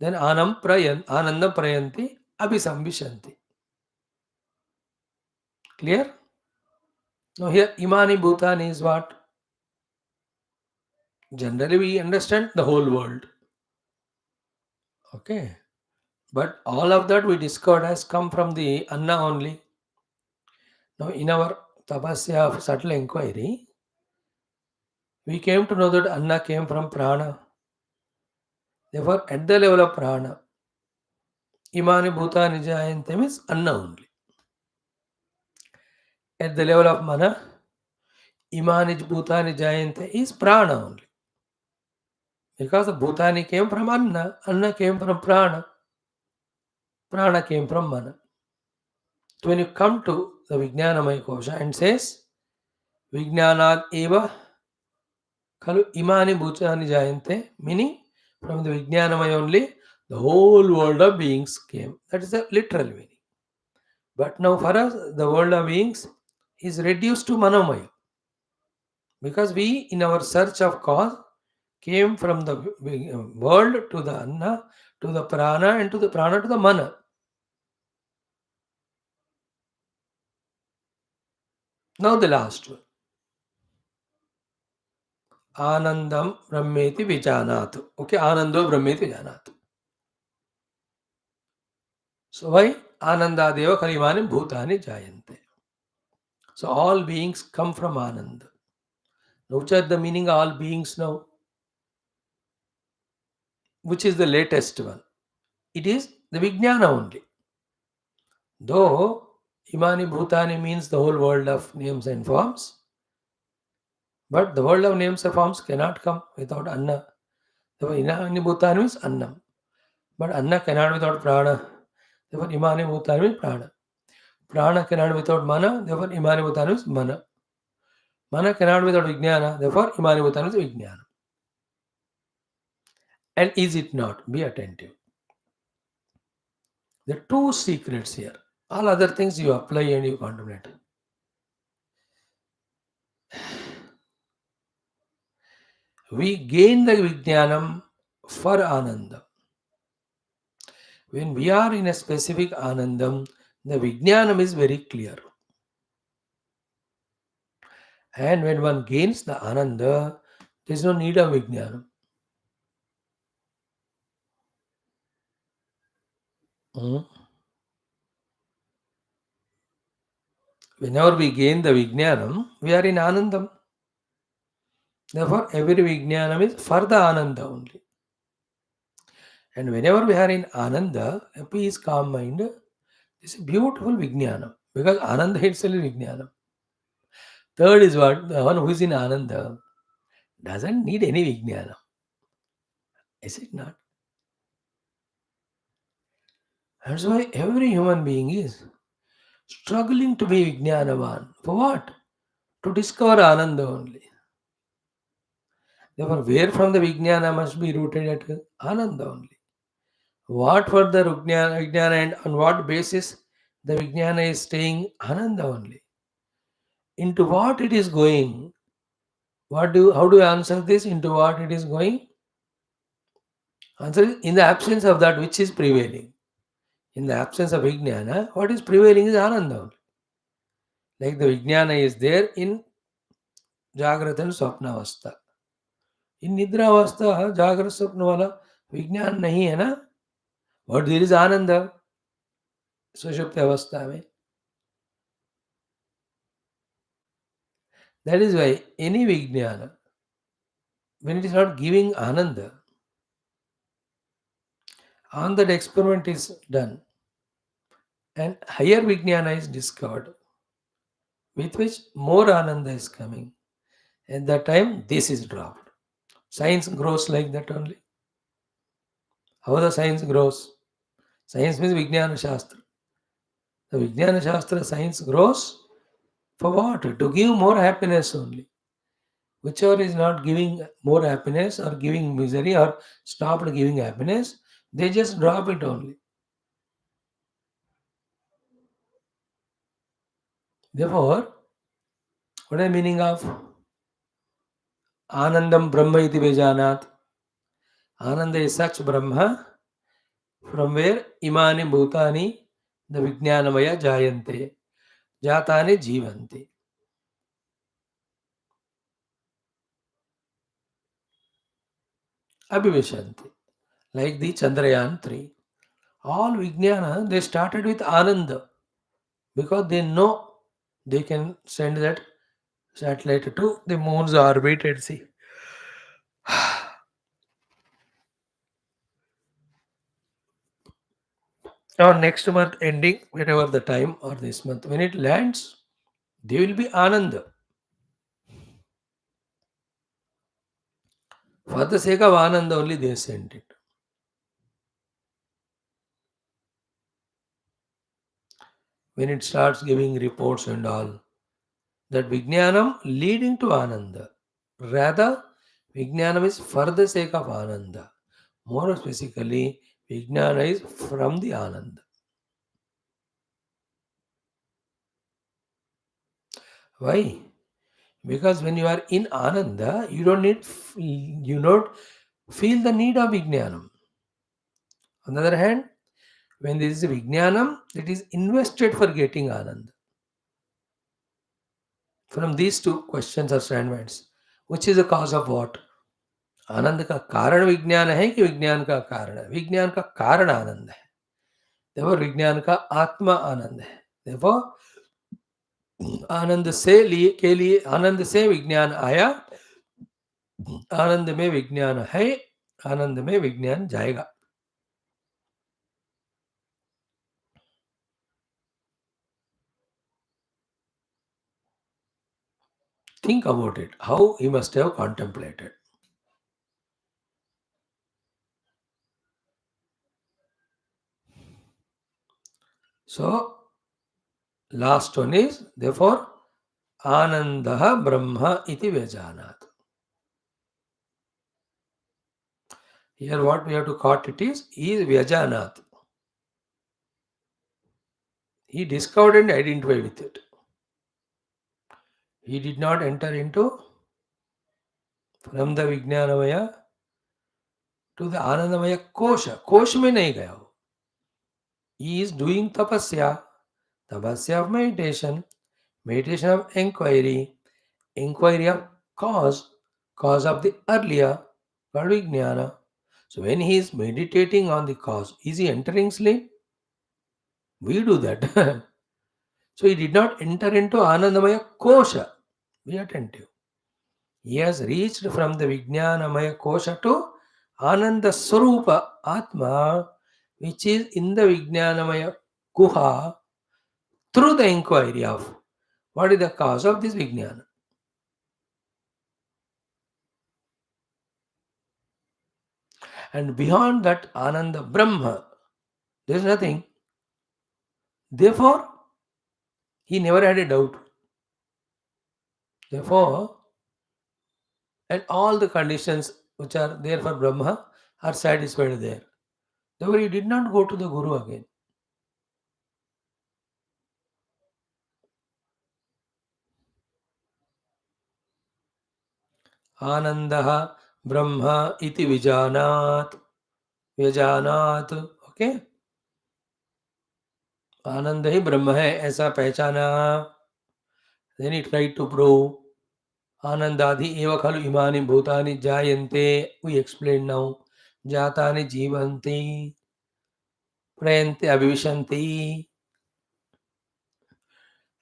Then anandam prayanti abhisamvishanti. Clear? Now here imani bhutani is what? Generally we understand the whole world. Okay. But all of that we discovered has come from the Anna only. Now in our tapasya of subtle inquiry, we came to know that Anna came from prana. Therefore at the level of prana, imani bhutani jayante means Anna only. At the level of mana, imani bhutani jayante is prana only. Because the bhutani came from Anna came from prana came from mana. So when you come to the Vijnanamaya Kosha and says, Vijnanad eva khalu imani bhutani jayante, meaning from the Vijnanamaya only, the whole world of beings came. That is the literal meaning. But now for us, the world of beings is reduced to Manomaya. Because we, in our search of cause, came from the world to the Anna, to the Prana, and to the Prana to the Mana. Now the last one. Anandam Brahmeti Vijanat. Okay, Anando Brahmeti Vijanat. So why? Ananda Deva Kalimani Bhutani Jayante. So all beings come from Ananda. Now, which are the meaning of all beings now? Which is the latest one? It is the Vijnana only. Though Imani Bhutani means the whole world of names and forms, but the world of names and forms cannot come without Anna. Therefore, Imani Bhutani means Annam. But Anna cannot without Prana. Therefore, Imani Bhutani means Prana. Prana cannot without Mana. Therefore, Imani Bhutani means Mana. Mana cannot without Vijnana. Therefore, Imani Bhutani means Vijnana. And is it not? Be attentive. There are two secrets here. All other things you apply and you contemplate. We gain the Vijnanam for Ananda. When we are in a specific Anandam, the Vijnanam is very clear. And when one gains the Ananda, there is no need of Vijnanam. Whenever we gain the Vijnanam, we are in Anandam. Therefore, every Vijnanam is for the Ananda only. And whenever we are in Ananda, a peace, calm mind, it's a beautiful Vijnanam. Because Ananda itself is Vijnanam. Third is what? The one who is in Ananda doesn't need any Vijnanam. Is it not? That's why every human being is struggling to be Vijnanavan. For what? To discover Ananda only. Therefore, where from the Vijnana must be rooted at Ananda only. What for the Vijnana and on what basis the Vijnana is staying Ananda only. Into what it is going, How do you answer this? Into what it is going? Answer is in the absence of that which is prevailing. In the absence of Vijnana, what is prevailing is Ananda. Like the Vijnana is there in Jagrata and Swapna Avastha. In Nidra Avastha, Jagrata Swapna wala विज्ञान नहीं है ना. But there is आनंद सुषुप्त अवस्था में. That is why any Vijnana, when it is not giving Ananda, on that experiment is done and higher Vijnana is discovered, with which more Ananda is coming. At that time, this is dropped. Science grows like that only. How the science grows? Science means Vijnana Shastra. The Vijnana Shastra science grows for what? To give more happiness only. Whichever is not giving more happiness or giving misery or stopped giving happiness, they just drop it only. Therefore, what is the meaning of Anandam Brahma iti Vejanat? Ananda is such Brahma from where Imani Bhutani the Vijnanamaya Jayante. Jatani Jivanti. Abhivishanti. Like the Chandrayaan 3. All Vijnana, they started with Ananda because they know they can send that satellite to the moon's orbit and see. Or next month ending, whenever the time, or this month, when it lands, they will be Ananda. For the sake of Ananda only they sent it. When it starts giving reports and all, that Vijnanam leading to Ananda. Rather, Vijnanam is for the sake of Ananda. More specifically, Vijnana is from the Ananda. Why? Because when you are in Ananda, you don't feel the need of Vijnanam. On the other hand, when there is a Vijnanam, it is invested for getting Ananda. From these two questions or statements, which is the cause of what? आनंद का कारण विज्ञान है कि विज्ञान का कारण है? विज्ञान का कारण आनंद है. देखो विज्ञान का आत्मा आनंद है. देखो आनंद से लिए के लिए आनंद से विज्ञान आया. आनंद में विज्ञान है. आनंद में विज्ञान जाएगा. Think about it. How he must have contemplated. So last one is therefore Anandah Brahma iti Vejanat. Here what we have to caught it is Vyajanat. He discovered and identified with it. He did not enter into from the Vijnanamaya to the Anandamaya Kosha. Kosh में नहीं गया वो. He is doing tapasya. Tapasya of meditation. Meditation of inquiry. Inquiry of cause. Cause of the earlier called Vijnana. So when he is meditating on the cause, is he entering sleep? We do that. So he did not enter into Anandamaya Kosha. Be attentive. He has reached from the Vijnanamaya Kosha to Ananda Swarupa Atma, which is in the Vijnanamaya Guha, through the inquiry of what is the cause of this Vijnana. And beyond that Ananda Brahma, there is nothing. Therefore, he never had a doubt. Therefore, and all the conditions which are there for Brahma are satisfied there. Therefore, he did not go to the Guru again. आनंदः ब्रह्म इति विजानात्. व्यजानात्. Okay, आनंद ही ब्रह्म है ऐसा पहचाना. Then he tried to prove आनंदादि एव खलु इमानि भूतानि जायन्ते. We explain now. जातानि जीवन्ति प्रयन्ते अभिविशन्ति.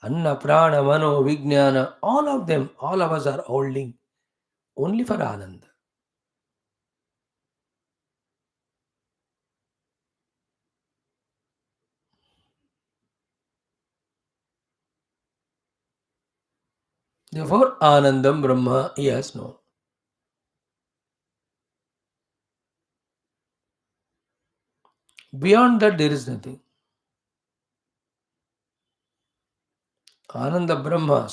Anna, Prana, Mano, Vijnana, all of them, all of us are holding only for Ananda. Therefore, Anandam Brahma he has known. Beyond that, there is nothing. Ananda Brahma,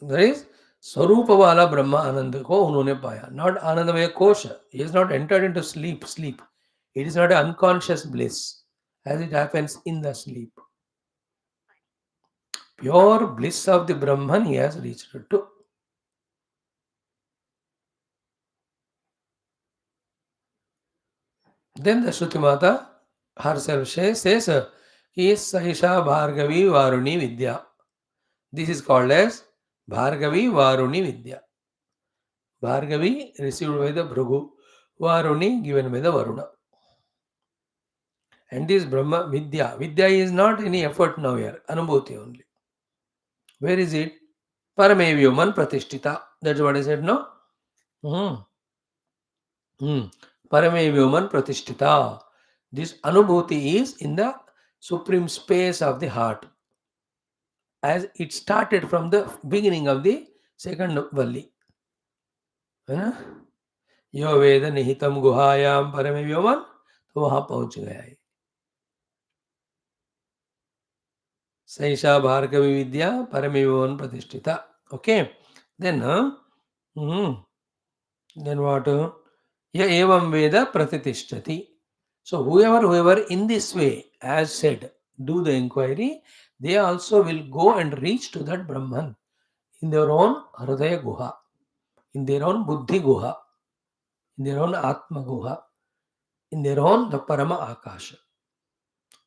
there is Swarupa Wala Brahma Ananda ko unhone paya. Not Anandamaya Kosha. He has not entered into sleep. Sleep. It is not an unconscious bliss as it happens in the sleep. Pure bliss of the Brahman he has reached to. Then the Shruti Mata herself says, he is Saisha Bhargavi Varuni Vidya. This is called as Bhargavi Varuni Vidya. Bhargavi received by the Bhrugu, Varuni given by the Varuna. And this Brahma Vidya. Vidya is not any effort now here, Anubhuti only. Where is it? Paramevyuman Pratishtita. That's what I said, no? Hmm. Paramevyuman Pratishtita. This Anubhuti is in the supreme space of the heart, as it started from the beginning of the second Valli. है ना? यो वेद निहितम गुहायाम परमे व्योमन, तो वहां पहुंच गया है. सैषा भार्गवी विद्या परमे व्योमन प्रतिष्ठिता. Okay, then what? Ya evam veda pratitishthati. So whoever in this way, as said, do the inquiry, they also will go and reach to that Brahman in their own Hridaya Guha, in their own Buddhi Guha, in their own Atma Guha, in their own the Parama Akasha.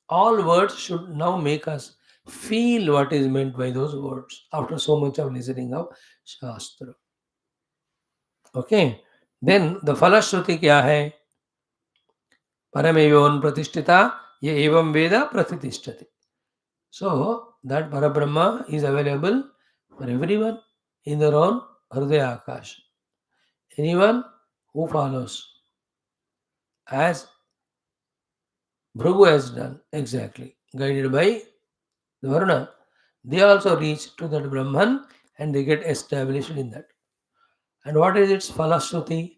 All words should now make us feel what is meant by those words after so much of listening of Shastra. Okay, then the Falashruti kya hai? Parameyon Pratishtita, ye evam Veda Pratitishthati. So that Parabrahma is available for everyone in their own Hridaya Akasha. Anyone who follows as Bhrugu has done exactly, guided by the Varuna, they also reach to that Brahman and they get established in that. And what is its Falashruti?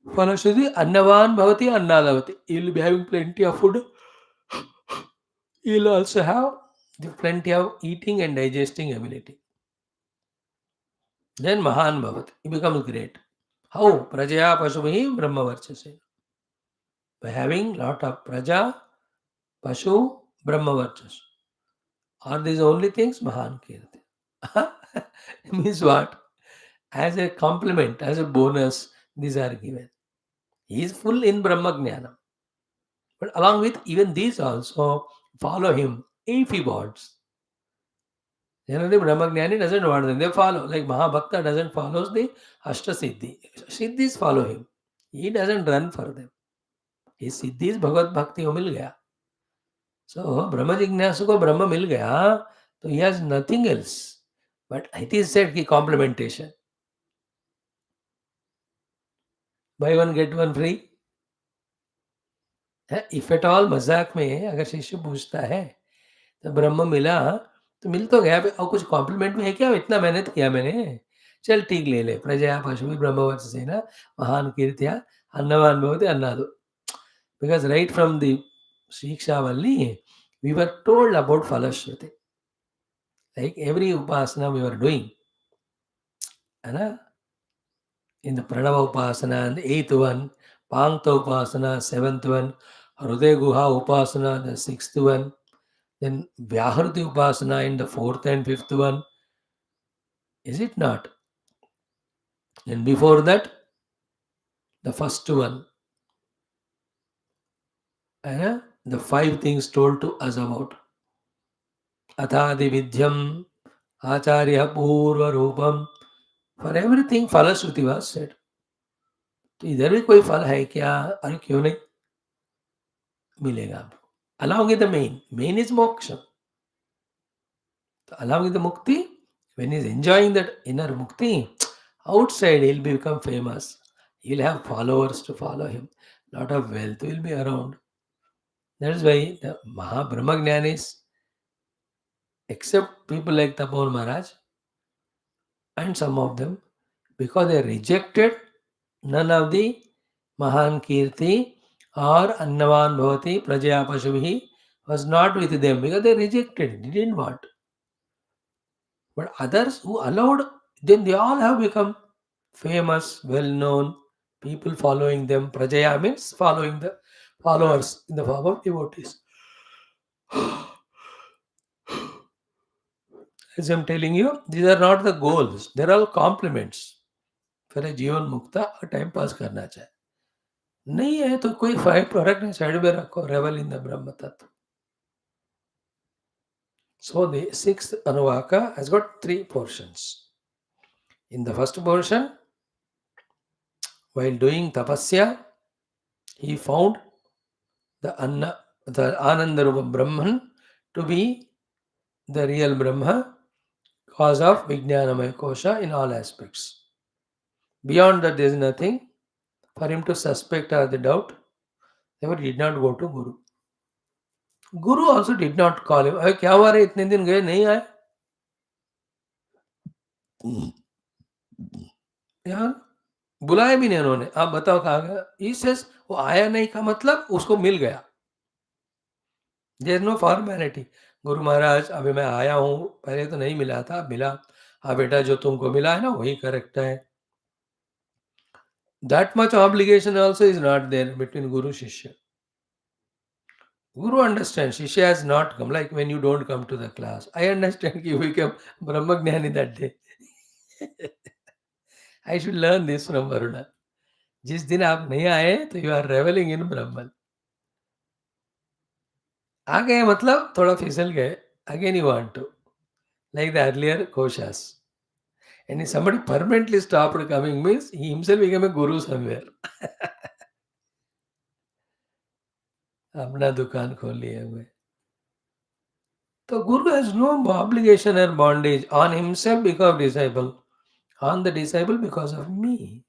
Falashruti, Annavan Bhavati Annadavati. You will be having plenty of food. You will also have the plenty of eating and digesting ability. Then Mahan Bhavati. He becomes great. How? Prajaya Pashubihi Brahma Varchasena. By having lot of Praja, Pashu, Brahma Varchas. Are these only things? Mahan Kirti. Means what? As a compliment, as a bonus, these are given. He is full in Brahma Jnana. But along with even these also, follow him if he wants. Generally, Brahma Jnani doesn't want them. They follow. Like Mahabhakta doesn't follow the Ashta Siddhi. Siddhis follow him. He doesn't run for them. His Siddhis Bhagavad Bhakti ko mil gaya. So, Brahma Jignasu ko Brahma mil gaya. So, he has nothing else. But it is said ki complementation. Buy one, get one free. If at all मजाक में अगर शिष्य पूछता है तो ब्रह्म मिला, तो मिल तो गया और कुछ कॉम्प्लीमेंट में है क्या, इतना मेहनत किया मैंने, चल ठीक ले ले. प्रजया पशु ब्रह्मवत्स से ना महान कीर्तिया अन्नवान भवति अन्नादो. Because right from the Shiksha Valli we were told about phalashruti. Like every upasana we were doing, है ना. In the Pranava Upasana, the 8th one, Pankta Upasana, 7th one, Hridaya Guha Upasana, the 6th one, then Vyahruti Upasana in the 4th and 5th one. Is it not? And before that, the first one, the five things told to us about. Athadi vidyam acharya purva rupam. For everything, फलश्रुति was said. तो इधर भी कोई फल है क्या? अरे क्यों नहीं मिलेगा आपको? Along with the main is moksha. Along with the mukti, when he's enjoying that inner mukti, outside he'll become famous. He'll have followers to follow him. Lot of wealth will be around. That's why the Maha Brahmagyanis, except people like Tapon Maharaj and some of them, because they rejected none of the Mahan Kirti or Annavan Bhavati Prajaya Pashuvihi was not with them because they rejected it, they didn't want. But others who allowed, then they all have become famous, well known, people following them. Prajaya means following the followers in the form of devotees. As I'm telling you, these are not the goals, they're all compliments. फिर जीवन मुक्ता और time pass करना चाहे नहीं है तो कोई five product ने साइड में रखो रेवल इन द ब्रह्म तत्व. So the sixth Anuvaka has got three portions. In the first portion, while doing tapasya, he found the Anandarupa Brahman to be the real Brahma, cause of Vijnanamaya Kosha in all aspects. Beyond that, there is nothing for him to suspect or the doubt. Therefore, he did not go to Guru. Guru also did not call him. अरे क्या हुआ रे इतने दिन गए नहीं आए यार बुलाया भी नहीं उन्होंने आप बताओ कहाँ गया He says वो आया नहीं का मतलब उसको मिल गया there no formality Guru Maharaj अभी मैं आया हूँ पहले तो नहीं मिला था मिला हाँ बेटा जो तुमको मिला है ना वही करेक्ट है that much obligation also is not there between Guru Shishya. Guru understands Shishya has not come like when you don't come to the class. I understand you became Brahmagnani that day. I should learn this from Varuna. जिस दिन आप नहीं आए तो you are revelling in Brahman आ गए मतलब थोड़ा फिसल गए again you want to like the earlier koshas and if somebody permanently stopped coming means he himself became a guru somewhere. अपना दुकान खोल लिए हुए तो guru has no obligation or bondage on himself because of disciple on the disciple because of me.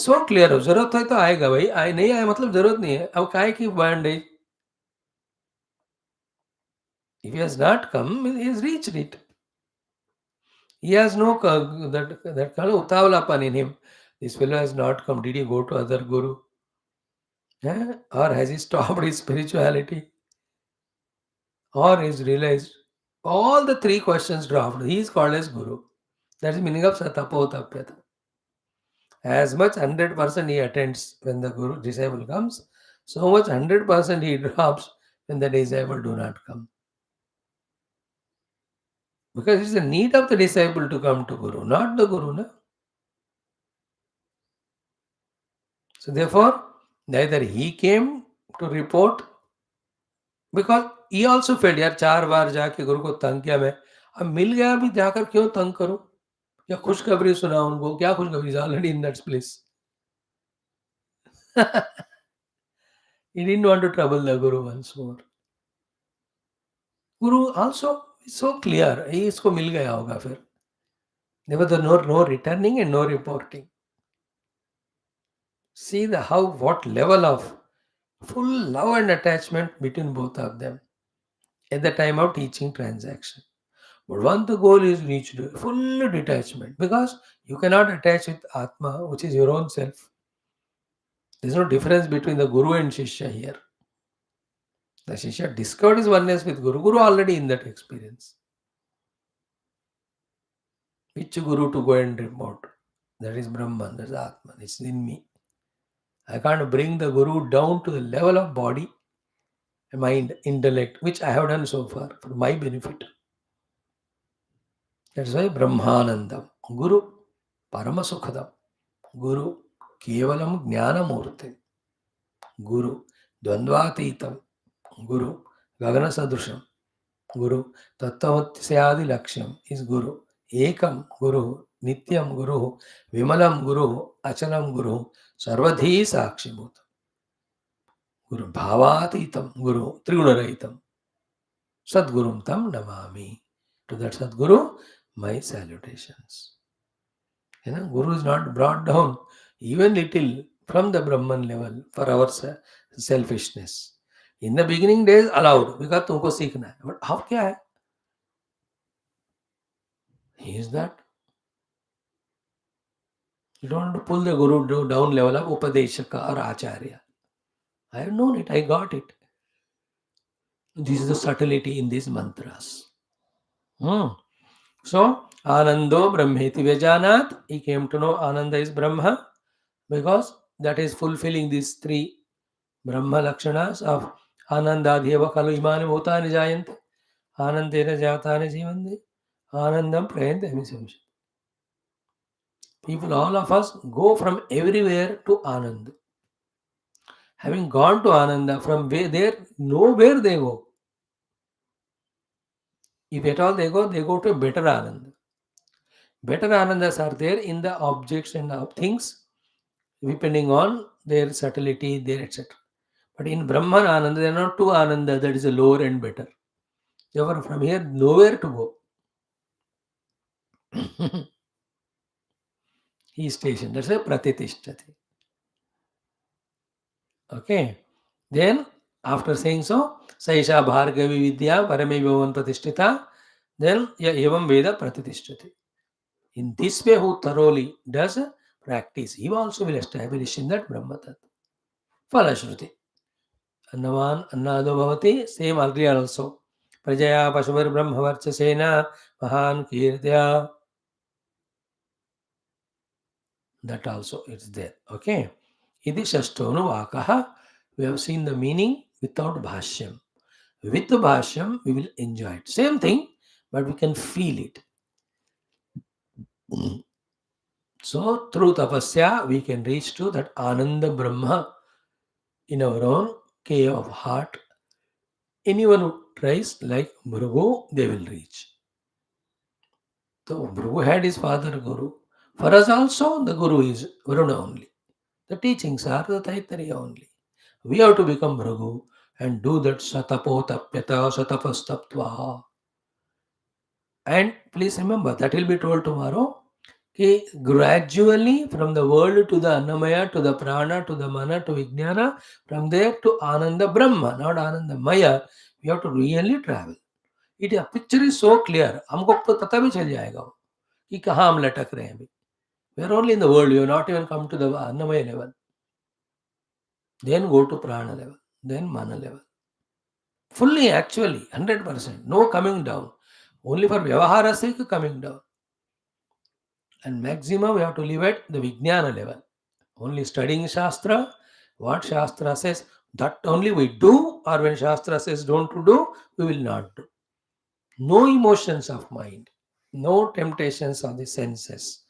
So clear हो जरूरत है तो आएगा भाई आए नहीं आए मतलब जरूरत नहीं है अब काय की bondage if he has not come he has reached it. He has no that kind of utavalapan in him. This fellow has not come. Did he go to other guru? Or has he stopped his spirituality? Or he's realized all the three questions dropped. He is called as guru. That's the meaning of satapotapyata. As much 100% he attends when the guru disciple comes, so much 100% he drops when the disciple do not come. Because it's the need of the disciple to come to guru, not the guru. Na? So therefore, neither he came to report because ये also failed यार 4 बार जाके गुरु को तंग किया मैं अब मिल गया अभी जाकर क्यों तंग करूं या खुशखबरी सुना उनको क्या खुशखबरी already in that place he didn't want to trouble the guru once more. Guru also is so clear ये इसको मिल गया होगा फिर there was no returning and no reporting. See the how what level of full love and attachment between both of them at the time of teaching transaction. But once the goal is reached, full detachment, because you cannot attach with Atma, which is your own self. There is no difference between the Guru and Shishya here. The Shishya discovered his oneness with Guru. Guru already in that experience. Which Guru to go and report? That is Brahman, that is Atman, it's in me. I can't bring the Guru down to the level of body, mind, intellect, which I have done so far for my benefit. That's why Brahmanandam, Guru. Paramasukhadam. Guru Kevalam Jnanamurti. Guru Dvandvatitam. Guru Gagana Sadrusham. Guru Tattvasyadi Laksham is Guru. Ekam Guru Nityam Guru Vimalam Guru Achalam Guru Sarvadhi Sakshimut. Guru Bhavatitam Guru Trigunarahitam. Sadgurum Tam Namami. To that Sadguru, my salutations. Guru is not brought down even little from the Brahman level for our selfishness. In the beginning days allowed because तुमको सीखना है. But अब क्या है? He is that. You don't want to pull the Guru down level of Upadeshaka or Acharya. I have known it. I got it. This is the subtlety in these mantras. So, Anando Brahmeti Vejanat. He came to know Ananda is Brahma because that is fulfilling these three Brahma Lakshanas of Anandadhyeva Kalu Imani Bhutani Jayante. Anandena Jatani Jivandi. Anandam Prayante. People, all of us, go from everywhere to Anand. Having gone to Ananda, from where there, nowhere they go. If at all they go to better Ananda. Better Anandas are there in the objects and of things, depending on their subtlety, their etc. But in Brahman Ananda, there are not two Ananda, that is a lower and better. Therefore, from here, nowhere to go. He is stationed. That's a Pratitishthati. Okay. Then, after saying so, Saisha Bhargavi Vidya Parame Bhavan Pratishtita, then Evam Veda Pratitishthati. In this way, who thoroughly does practice, he also will establish in that Brahma Tattva. Phala Shruti. Annavan Annado Bhavati, same earlier also. Prajaya Pashuvar Brahma Varchasena Mahan Kirtya. That also is there. Okay. Idi Shashtonu Vakaha. We have seen the meaning without Bhashyam. With the Bhashyam, we will enjoy it. Same thing, but we can feel it. So, through tapasya, we can reach to that Ananda Brahma in our own cave of heart. Anyone who tries like Bhrugu, they will reach. So, Bhrugu had his father Guru. For us also, the Guru is Varuna only. The teachings are the Taittiriya only. We have to become Bhrugu and do that Satapo Tapyata Satapastaptva. And please remember, that will be told tomorrow. Okay, gradually from the world to the Annamaya, to the Prana, to the Mana, to Vijnana, from there to Ananda Brahma, not Ananda Maya, we have to really travel. A picture is so clear, हमको तो पता भी चल जाएगा वो, कि कहाँ हम लटक रहे हैं अभी. We are only in the world, we have not even come to the Annamaya level. Then go to Prana level, then Mana level. Fully, actually, 100%. No coming down. Only for Vyavahara sake coming down. And maximum we have to live at the Vijnana level. Only studying Shastra, what Shastra says, that only we do, or when Shastra says don't do, we will not do. No emotions of mind, no temptations of the senses,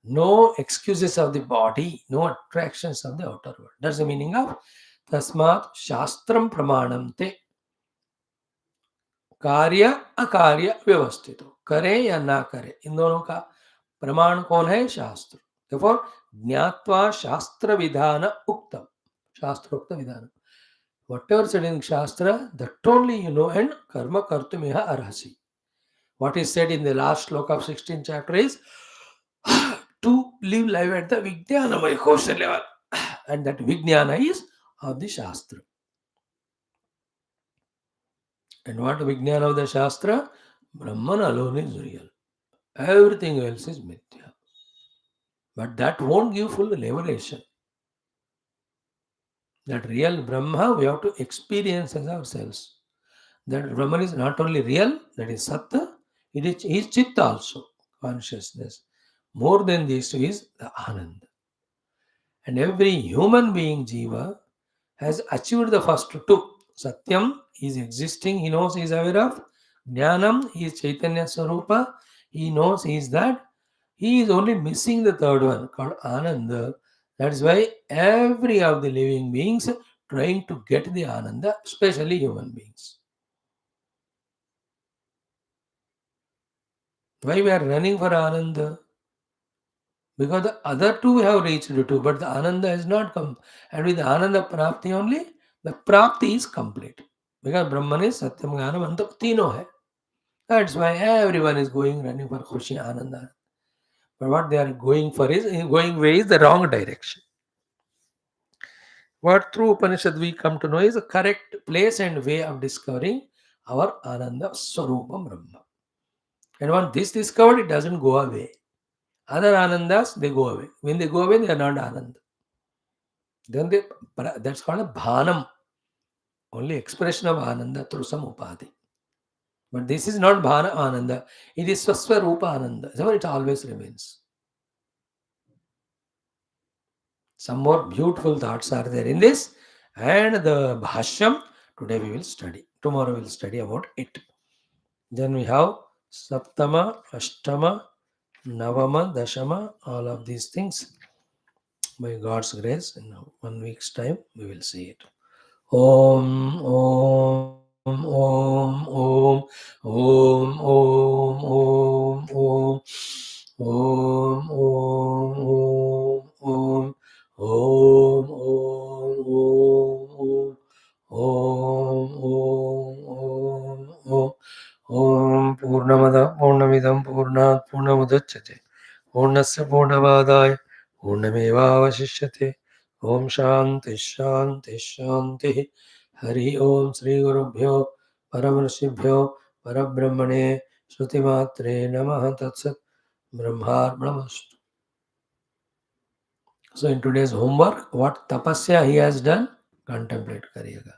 no excuses of the body, no attractions of the outer world. That's the meaning of Tasmat Shastram Pramanam Te. कार्य अकार्य व्यवस्थित हो, करे या ना करे, इन दोनों का प्रमाण कौन है? शास्त्र. Therefore, ज्ञात्वा शास्त्र विधान उक्तम, शास्त्रोक्त विधान. Whatever said in Shastra, that only you know, and karma kartumiha arhasi. What is said in the last sloka of 16th chapter is to live life at the Vijnanamaya kosha level. And that Vijnana is of the Shastra. And what Vijnana of the Shastra? Brahman alone is real. Everything else is mithya. But that won't give full liberation. That real Brahma we have to experience as ourselves. That Brahman is not only real, that is Satta, it is Chitta also, consciousness. More than these two is the Ananda. And every human being, Jiva, has achieved the first two. Satyam, he is existing, he knows he is aware of. Jnanam, he is Chaitanya Sarupa, he knows he is that. He is only missing the third one called Ananda. That's why every of the living beings trying to get the Ananda, especially human beings. Why we are running for Ananda? Because the other two have reached to, but the Ananda has not come. And with Ananda Prapti only, the Prapti is complete. Because Brahman is Satyam Jnanam Anta Tino hai. That's why everyone is going running for Khushi Ananda. But what they are going for is going way is the wrong direction. What through Upanishad we come to know is the correct place and way of discovering our Ananda Swarupam Brahma. And once this discovered, it doesn't go away. Other Anandas, they go away. When they go away, they are not Ananda. Then they, that's called a Bhanam, only expression of Ananda through some Upadhi. But this is not Bhana Ananda, it is Swaswarupa Ananda. So it always remains. Some more beautiful thoughts are there in this. And the Bhashyam, today we will study. Tomorrow we will study about it. Then we have Saptama, Ashtama, Navama, Dashama, all of these things. By God's grace, in 1 week's time, we will see it. Om, Om, Om, Om, Om, Om, Om, Om, Om, Om, Om, Om, Om, Om, Om, Om, Om, Purnamada, Purnamidam, Purnat, Purnamudachyate, Purnasya Purnavadaya, Purnamevavashishyate. Om Shanti Shanti Shanti. Hari Om Sri Gurubhyo Paramarshibhyo Parabrahmane Shruti Namaha Tatsat Brahmarpणमस्तु. So in today's homework, what tapasya he has done, contemplate करिएगा.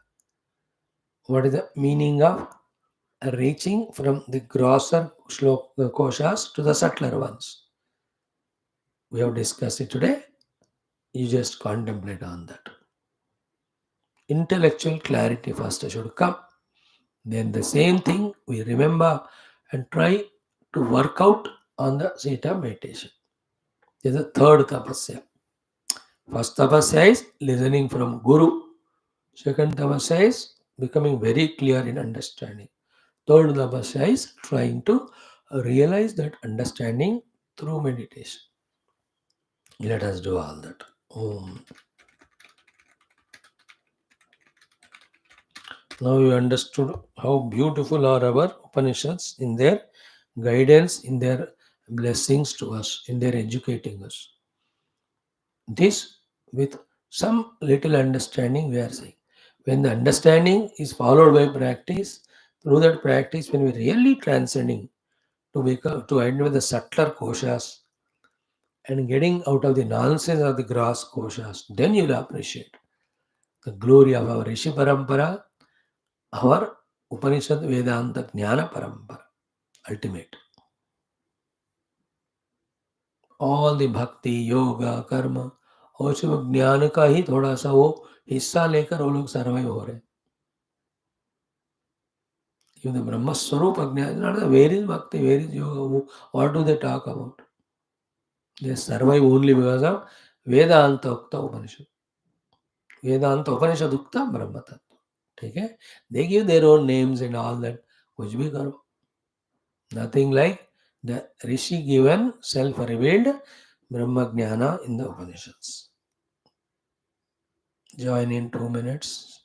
What is the meaning of reaching from the grosser koshas to the subtler ones? We have discussed it today. You just contemplate on that. Intellectual clarity first should come. Then the same thing we remember and try to work out on the seat of meditation. This is the third tapasya. First tapasya is listening from Guru. Second tapasya is becoming very clear in understanding. Third tapasya is trying to realize that understanding through meditation. Let us do all that. Om. Now you understood how beautiful are our Upanishads in their guidance, in their blessings to us, in their educating us. This with some little understanding we are saying. When the understanding is followed by practice, through that practice, when we really transcending to become to identify the subtler koshas and getting out of the nonsense of the gross koshas, then you'll appreciate the glory of our Rishi Parampara, our Upanishad Vedanta Jnana Parampara, ultimate. All the भक्ति योगा कर्म और सिर्फ ज्ञान का ही थोड़ा सा वो हिस्सा लेकर वो लोग सर्वाइव हो रहे. If the Brahma Swarupa Jnana, not the where is bhakti, where is yoga, what do they talk about? They survive only because of Vedanta Ukta Upanishad. Vedanta Upanishad Ukta Brahma Tattva. ठीक है, they give their own names and all that. कुछ भी करो. Nothing like the Rishi given self-revealed Brahma Jnana in the Upanishads. Join in 2 minutes.